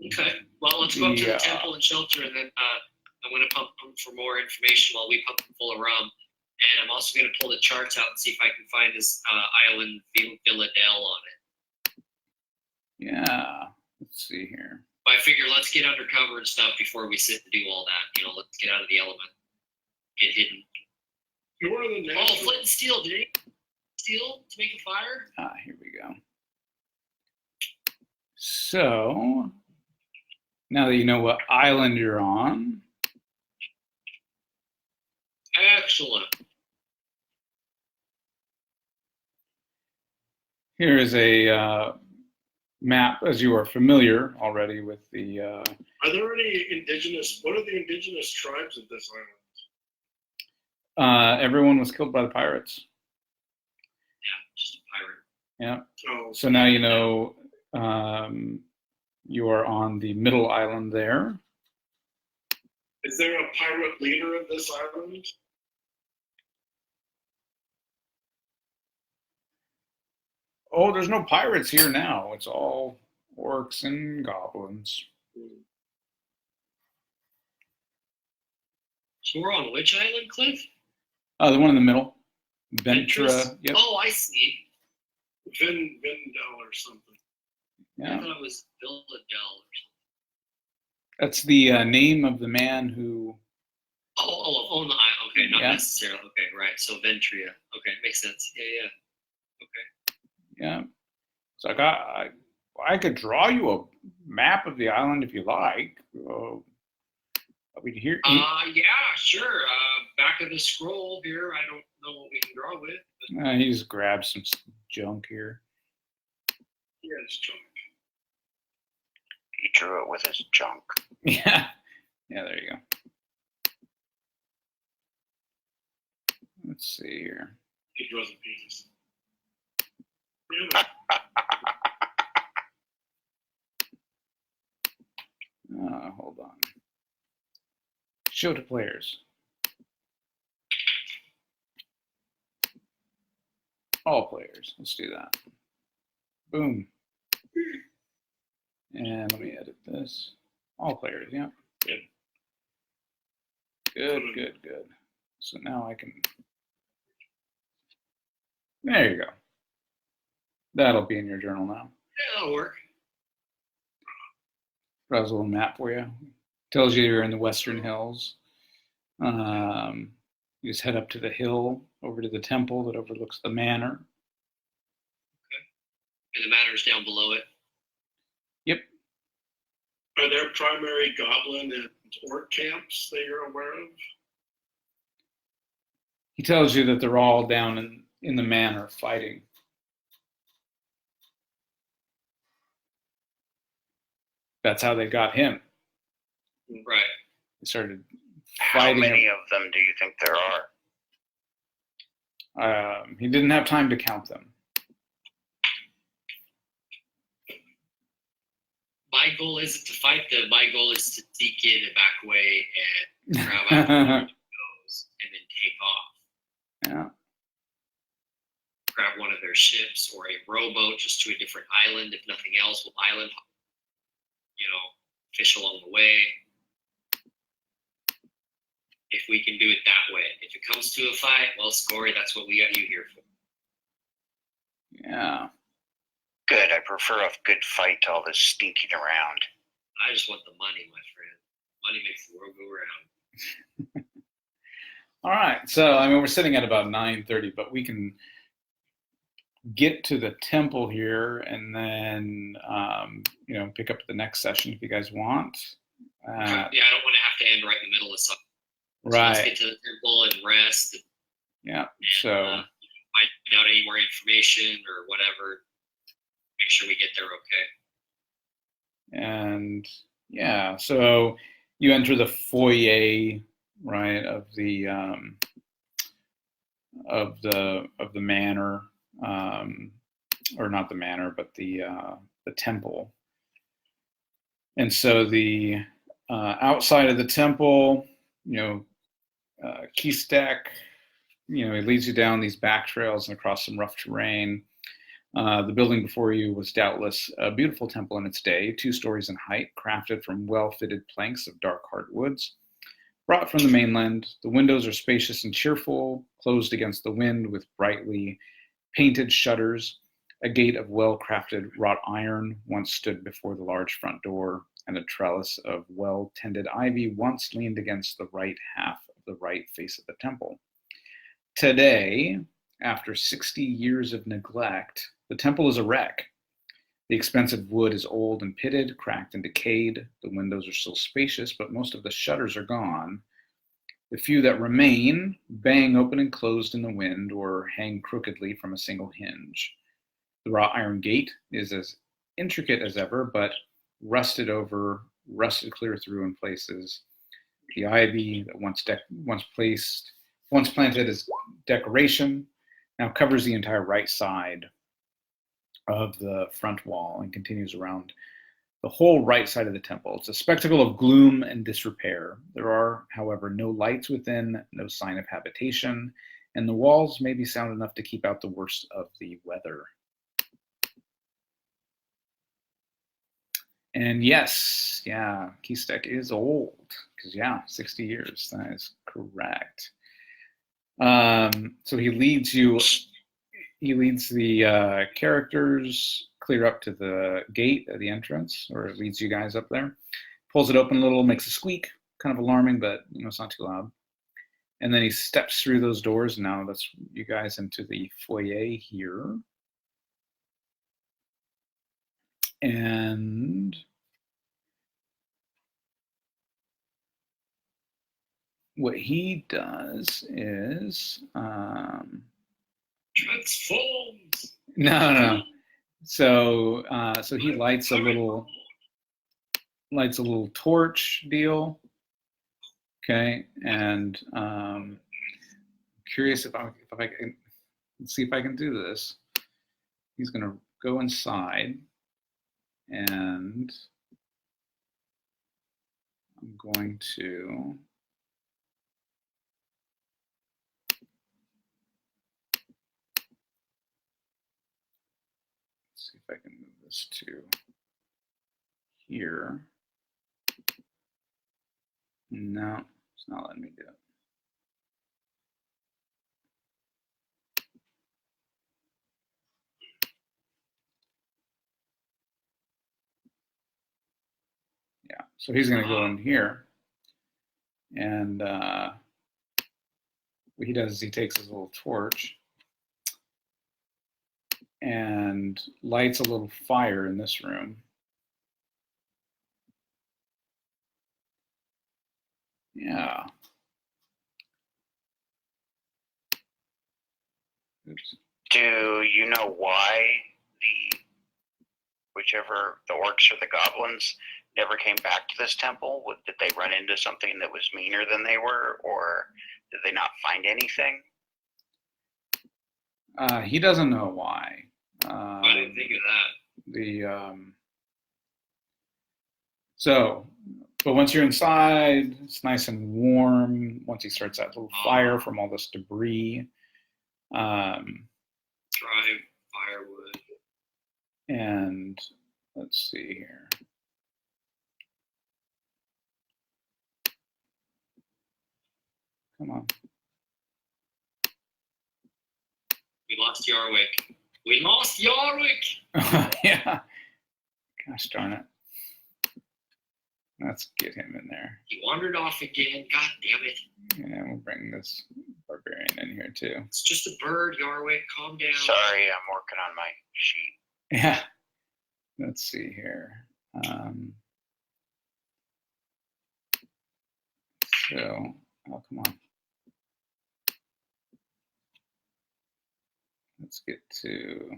Okay, well, let's go up to the temple and shelter, and then I'm going to pump them for more information while we pump them full of rum. And I'm also going to pull the charts out and see if I can find this island Villa Dell on it. Yeah, let's see here. But I figure let's get undercover and stuff before we sit and do all that. Let's get out of the element. Get hidden. Who are the Oh, flint and steel. Did anyone steel to make a fire? Here we go. So, now that you know what island you're on, Excellent. Here is a map, as you are familiar already with the. Are there any indigenous? What are the indigenous tribes of this island? Everyone was killed by the pirates. Yeah, just a pirate. Yeah. Oh, So now you know you are on the middle island there. is there a pirate leader of this island? Oh, there's no pirates here now. It's all orcs and goblins. So we're on which island, Cliff? The one in the middle. Ventress? Ventra. Yep. Oh, I see. Vindel or something. I Yeah. thought it was Villadel or something. That's the name of the man who. Oh, no, okay, not Yeah. necessarily. Okay, right. So Ventria. Okay, makes sense. Yeah. Okay. Yeah. It's like I could draw you a map of the island if you like. We here. Yeah, sure. Back of the scroll here. I don't know what we can draw with. But He just grabbed some junk here. Yes, junk. He drew it with his junk. Yeah. Yeah, there you go. Let's see here. He draws a penis. Yeah. Hold on. Show to players. All players. Let's do that. Boom. And let me edit this. All players, yeah. Good. Good. So now I can. There you go. That'll be in your journal now. yeah, that'll work. Draws a little map for you. Tells you you're in the Western Hills. You just head up to the hill, over to the temple that overlooks the manor. And the manor's down below it. Yep. Are there primary goblin and orc camps that you're aware of? He tells you that they're all down in the manor fighting. That's how they got him. Right. They started How fighting. many of them do you think there are? He didn't have time to count them. My goal isn't to fight them. My goal is to sneak in a back way and grab out the goes and then take off. Yeah. Grab one of their ships or a rowboat just to a different island. If nothing else, we'll island, fish along the way. If we can do it that way. If it comes to a fight, well, Scory, that's what we got you here for. Yeah. Good. I prefer a good fight to all this sneaking around. I just want the money, my friend. Money makes the world go round. All right. So, I mean, we're sitting at about 9:30, but we can get to the temple here and then, pick up the next session if you guys want. Yeah, I don't want to have to end right in the middle of something. So Right. let's get to the temple and rest. Yeah. And, So, find out any more information or whatever. Make sure we get there okay. and yeah, so you enter the foyer, right, of the manor, or not the manor, but the temple. And so the outside of the temple, key stack, it leads you down these back trails and across some rough terrain. The building before you was doubtless a beautiful temple in its day, 2 stories in height, crafted from well-fitted planks of dark hardwoods. Brought from the mainland, the windows are spacious and cheerful, closed against the wind with brightly painted shutters. A gate of well-crafted wrought iron once stood before the large front door, and a trellis of well-tended ivy once leaned against the right half of the right face of the temple. Today, after 60 years of neglect, the temple is a wreck. The expensive wood is old and pitted, cracked and decayed. The windows are still spacious, but most of the shutters are gone. The few that remain bang open and closed in the wind or hang crookedly from a single hinge. The wrought iron gate is as intricate as ever, but rusted over, rusted clear through in places. The ivy that once planted as decoration now covers the entire right side of the front wall and continues around the whole right side of the temple. It's a spectacle of gloom and disrepair. There are, however, no lights within, no sign of habitation, and the walls may be sound enough to keep out the worst of the weather. And yes, yeah, Keystek is old, because 60 years, that is correct. So he leads the characters clear up to the gate at the entrance, or leads you guys up there. Pulls it open a little, makes a squeak, kind of alarming, but it's not too loud. And then he steps through those doors. Now that's you guys into the foyer here. And what he does is transforms. No. So he lights a little torch deal. Okay, and curious if I can, let's see if I can do this. He's gonna go inside, and I'm going to see if I can move this to here. No, it's not letting me do it. Yeah, so he's going to go in here, and what he does is he takes his little torch and lights a little fire in this room. Yeah. Oops. Do you know why whichever the orcs or the goblins never came back to this temple? Did they run into something that was meaner than they were, or did they not find anything? He doesn't know why. I didn't think of that. But once you're inside, it's nice and warm. Once he starts that little fire from all this debris. Dry firewood. And let's see here. Come on. We lost Yarwick. We lost Yarwick! Yeah. Gosh darn it. Let's get him in there. He wandered off again. God damn it. Yeah, we'll bring this barbarian in here too. It's just a bird, Yarwick. Calm down. Sorry, I'm working on my sheet. Yeah. Let's see here. Oh, come on. Let's get to...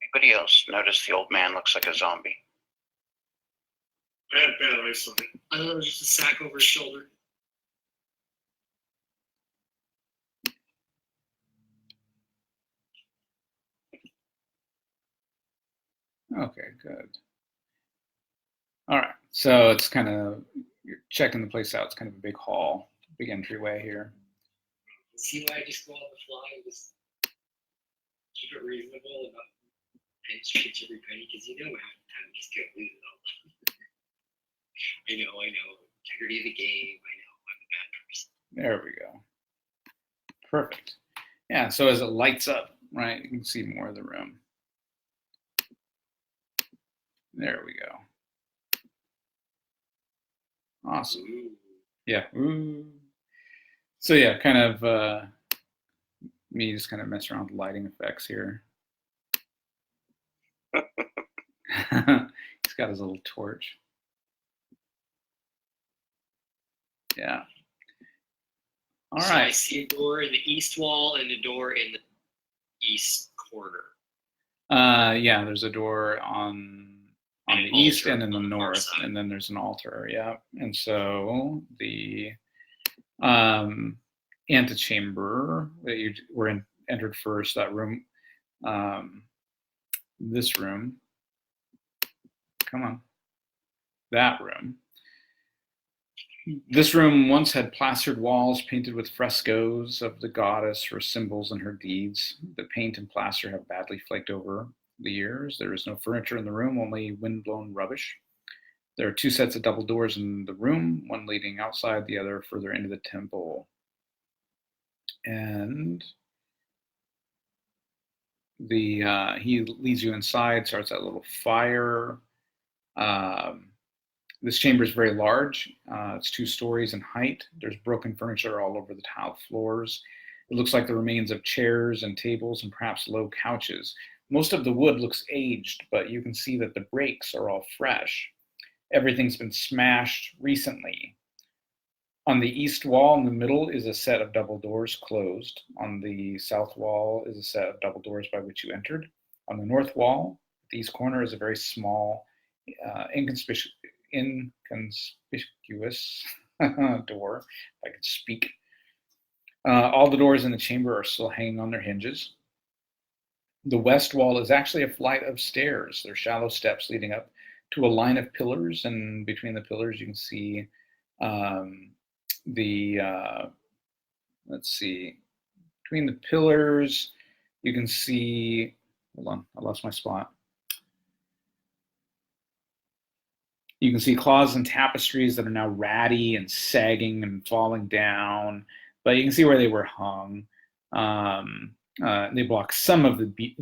Anybody else notice the old man looks like a zombie? Bad eyesight. I thought it was just a sack over his shoulder. Okay, good. All right, so it's kind of, you're checking the place out. It's kind of a big hall, big entryway here. See why I just go on the fly? Just keep it reasonable and not pinch every penny, because you know half the time you just can't lose it all. I know. Integrity of the game. I know. I'm a bad person. There we go. Perfect. Yeah, so as it lights up, right, you can see more of the room. There we go. Awesome. Ooh. Yeah. Ooh. So yeah, kind of me just kind of mess around with lighting effects here. He's got his little torch. Yeah. All So I right. see a door in the east wall and a door in the east corner. Yeah, there's a door on And the an east altar and in the on the far north, side. and then there's an altar. Yeah, and so the antechamber that you entered first, that room, this room. Come on, that room. This room once had plastered walls painted with frescoes of the goddess, her symbols, and her deeds. The paint and plaster have badly flaked over the years. There is no furniture in the room, only wind-blown rubbish. There are 2 sets of double doors in the room, one leading outside, the other further into the temple. And he leads you inside, starts that little fire. This chamber is very large. It's 2 stories in height. There's broken furniture all over the tiled floors. It looks like the remains of chairs and tables and perhaps low couches. Most of the wood looks aged, but you can see that the breaks are all fresh. Everything's been smashed recently. On the east wall in the middle is a set of double doors closed. On the south wall is a set of double doors by which you entered. On the north wall, the east corner is a very small, inconspicuous door, if I could speak. All the doors in the chamber are still hanging on their hinges. The west wall is actually a flight of stairs. They're shallow steps leading up to a line of pillars, and between the pillars you can see let's see, between the pillars you can see, hold on, I lost my spot. You can see cloths and tapestries that are now ratty and sagging and falling down, but you can see where they were hung. They block some of the view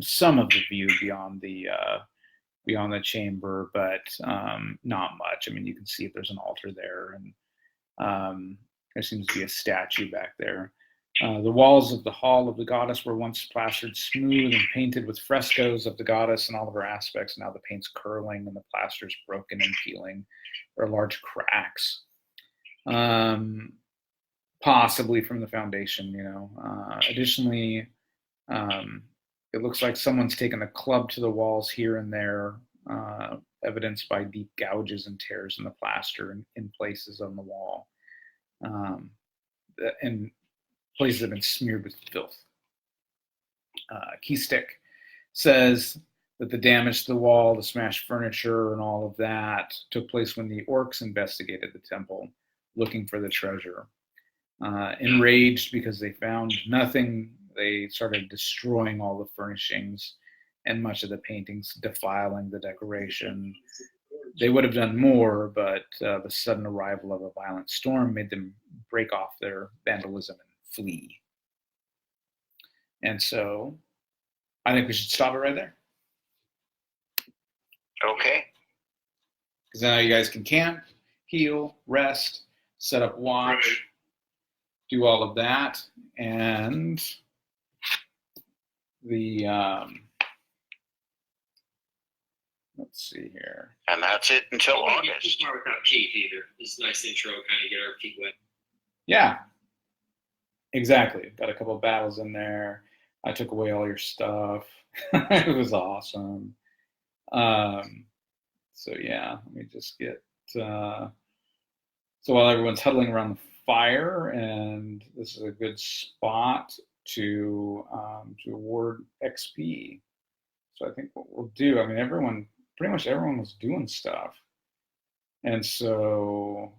beyond the chamber, but not much. I mean, you can see if there's an altar there, and there seems to be a statue back there. The walls of the hall of the goddess were once plastered smooth and painted with frescoes of the goddess and all of her aspects. Now the paint's curling and the plaster's broken and peeling. There are large cracks, possibly from the foundation, Additionally, it looks like someone's taken a club to the walls here and there, evidenced by deep gouges and tears in the plaster and in places on the wall. And places have been smeared with filth. Keystick says that the damage to the wall, the smashed furniture, and all of that took place when the orcs investigated the temple, looking for the treasure. Enraged because they found nothing, they started destroying all the furnishings and much of the paintings, defiling the decoration. They would have done more, but the sudden arrival of a violent storm made them break off their vandalism and flee. And so I think we should stop it right there. Okay. Because now you guys can camp, heal, rest, set up watch, do all of that, and the let's see here. And that's it until I don't get August. too far without Keith either. This is a nice intro, kind of get our feet wet. Yeah, exactly. Got a couple of battles in there. I took away all your stuff. It was awesome. So yeah, let me just get. So while everyone's huddling around the fire, and this is a good spot to award XP. So I think what we'll do, I mean, pretty much everyone was doing stuff, and so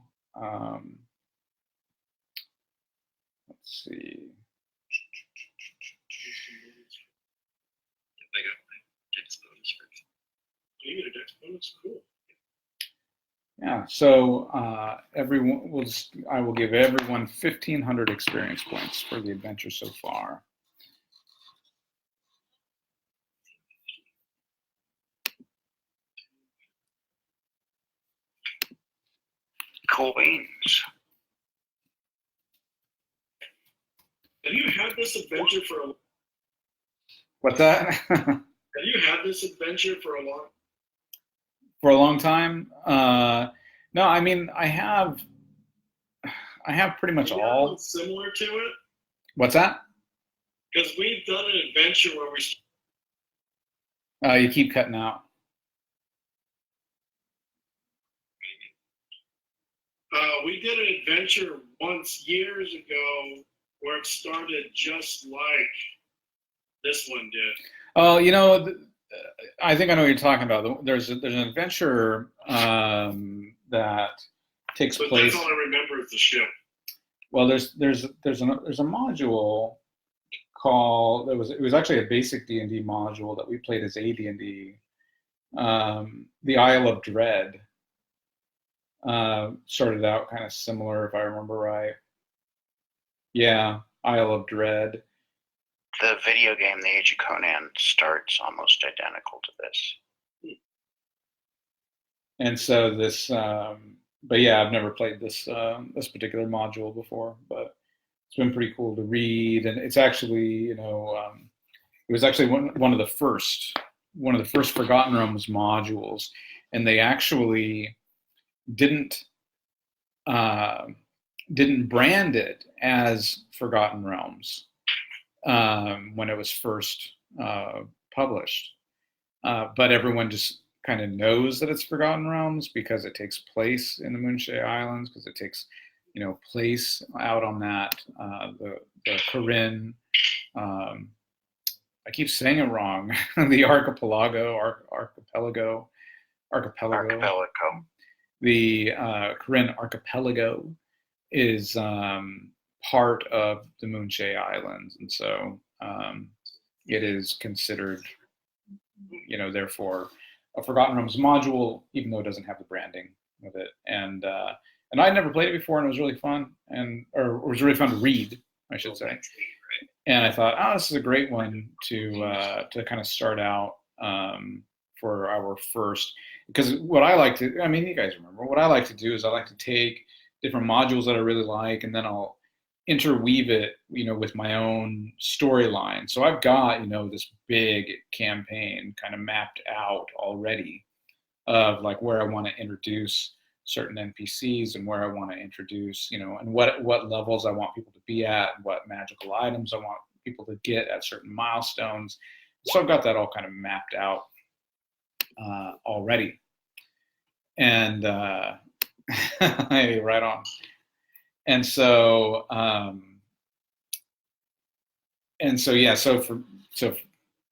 let's see. I got my dex bonus first. You get a dex bonus, cool. Yeah, so I will give everyone 1,500 experience points for the adventure so far. Cool beans. Have you had this adventure for a? What's that? Have you had this adventure for a long? For a long time? No, I mean, I I have pretty much Do you have all. one similar to it? What's that? Because we've done an adventure where You keep cutting out. we did an adventure once years ago where it started just like this one did. Oh, you know, I think I know what you're talking about. There's an adventure that takes But place. that's all I remember is the ship. Well, there's a module called it was actually a basic D&D module that we played as AD&D. The Isle of Dread started out kind of similar, if I remember right. Yeah, Isle of Dread. The video game, The Age of Conan, starts almost identical to this. And so this, but yeah, I've never played this this particular module before, but it's been pretty cool to read. And it's actually, you know, it was actually one of the first Forgotten Realms modules, and they actually didn't brand it as Forgotten Realms when it was first published, but everyone just kind of knows that it's Forgotten Realms because it takes place in the Moonshae Islands, because it takes, you know, place out on that the Corinne. I keep saying it wrong. The archipelago. The Corinne archipelago is part of the Moonshae Islands, and so it is considered, you know, therefore a Forgotten Realms module, even though it doesn't have the branding with it. And I'd never played it before, and it was really fun, or it was really fun to read, I should say. And I thought, oh, this is a great one to kind of start out for our first. Because what I like to, I mean, you guys remember, what I like to do is I like to take different modules that I really like, and then I'll interweave it, you know, with my own storyline. So I've got, you know, this big campaign kind of mapped out already of like where I want to introduce certain NPCs and where I want to introduce, you know, and what levels I want people to be at, what magical items I want people to get at certain milestones. So I've got that all kind of mapped out already. And hey, right on. And so yeah, so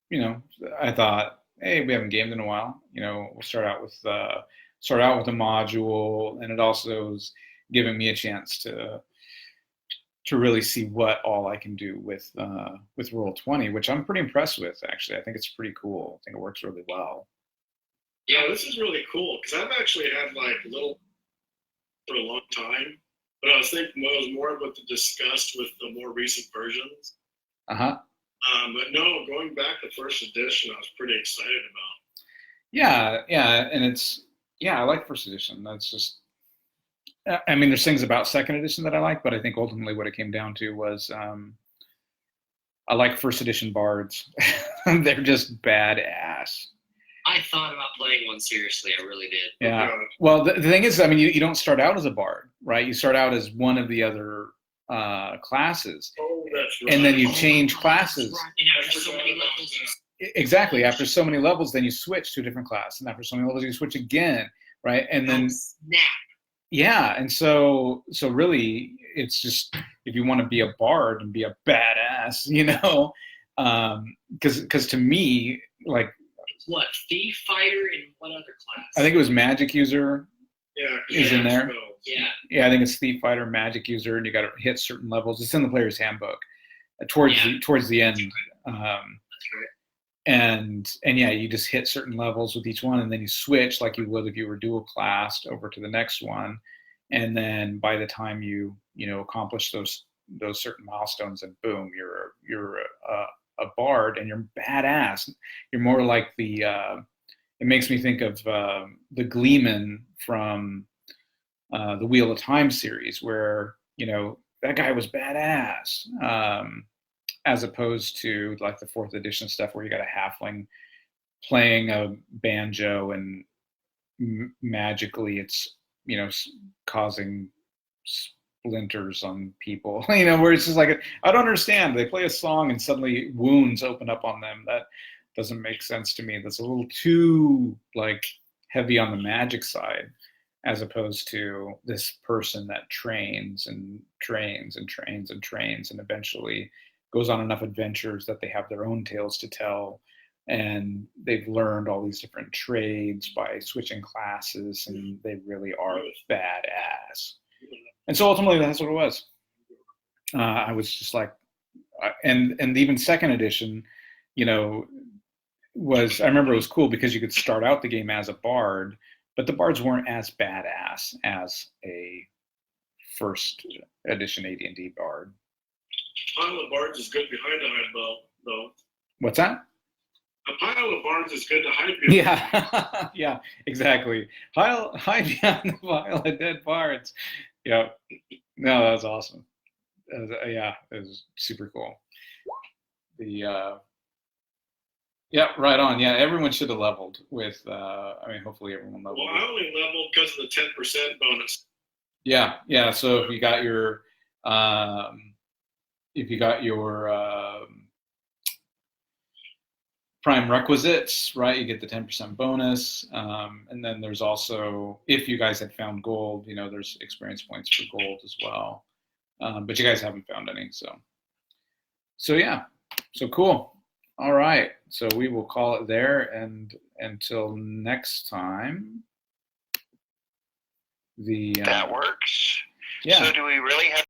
you know, I thought, hey, we haven't gamed in a while, you know, we'll start out with a module, and it also is giving me a chance to really see what all I can do with Roll20, which I'm pretty impressed with, actually. I think it's pretty cool. I think it works really well. Yeah, this is really cool, because I've actually had like little for a long time, but I was thinking it was more what to discuss with the more recent versions. But no, going back to first edition, I was pretty excited about. Yeah, and it's, yeah, I like first edition. That's just, I mean, there's things about second edition that I like, but I think ultimately what it came down to was I like first edition bards. They're just badass. I thought about playing one seriously. I really did. Yeah. Well, the thing is, I mean, you don't start out as a bard, right? You start out as one of the other classes. Oh, that's right. And then you change classes. Right. And after so many levels, Exactly. After so many levels, then you switch to a different class, and after so many levels, you switch again, right? And then snap. yeah, and so really, it's just, if you want to be a bard and be a badass, you know, because to me, like, What, thief, fighter, and what other class? I think it was magic user. Yeah, is in there. Yeah. Yeah, I think it's thief, fighter, magic user, and you got to hit certain levels. It's in the player's handbook towards the end. That's right. And yeah, you just hit certain levels with each one, and then you switch like you would if you were dual classed over to the next one. And then by the time you accomplish those certain milestones, and boom, you're a bard, and you're badass. You're more like the it makes me think of the Gleeman from the Wheel of Time series, where, you know, that guy was badass, as opposed to like the 4th edition stuff where you got a halfling playing a banjo, and magically it's, you know, causing splinters on people, you know, where it's just like, I don't understand. They play a song and suddenly wounds open up on them. That doesn't make sense to me. That's a little too like heavy on the magic side, as opposed to this person that trains and trains and trains and trains and eventually goes on enough adventures that they have their own tales to tell, and they've learned all these different trades by switching classes, and they really are badass. And so ultimately that's what it was. I was just like, and even second edition, you know, I remember it was cool because you could start out the game as a bard, but the bards weren't as badass as a first edition AD&D bard. Pile of bards is good behind a hide bow, though. What's that? A pile of bards is good to hide behind. Yeah, yeah, exactly. Hide behind the pile of dead bards. Yeah, no, that was awesome. Yeah, it was super cool. Yeah, right on. Yeah, everyone should have leveled with. I mean, hopefully everyone leveled. Well, I only leveled because of the 10% bonus. Yeah, yeah. So if you got your, prime requisites, right, you get the 10% bonus. And then there's also, if you guys had found gold, you know, there's experience points for gold as well. But you guys haven't found any, so yeah, so cool. All right, so we will call it there, and until next time. That works. Yeah. So do we really have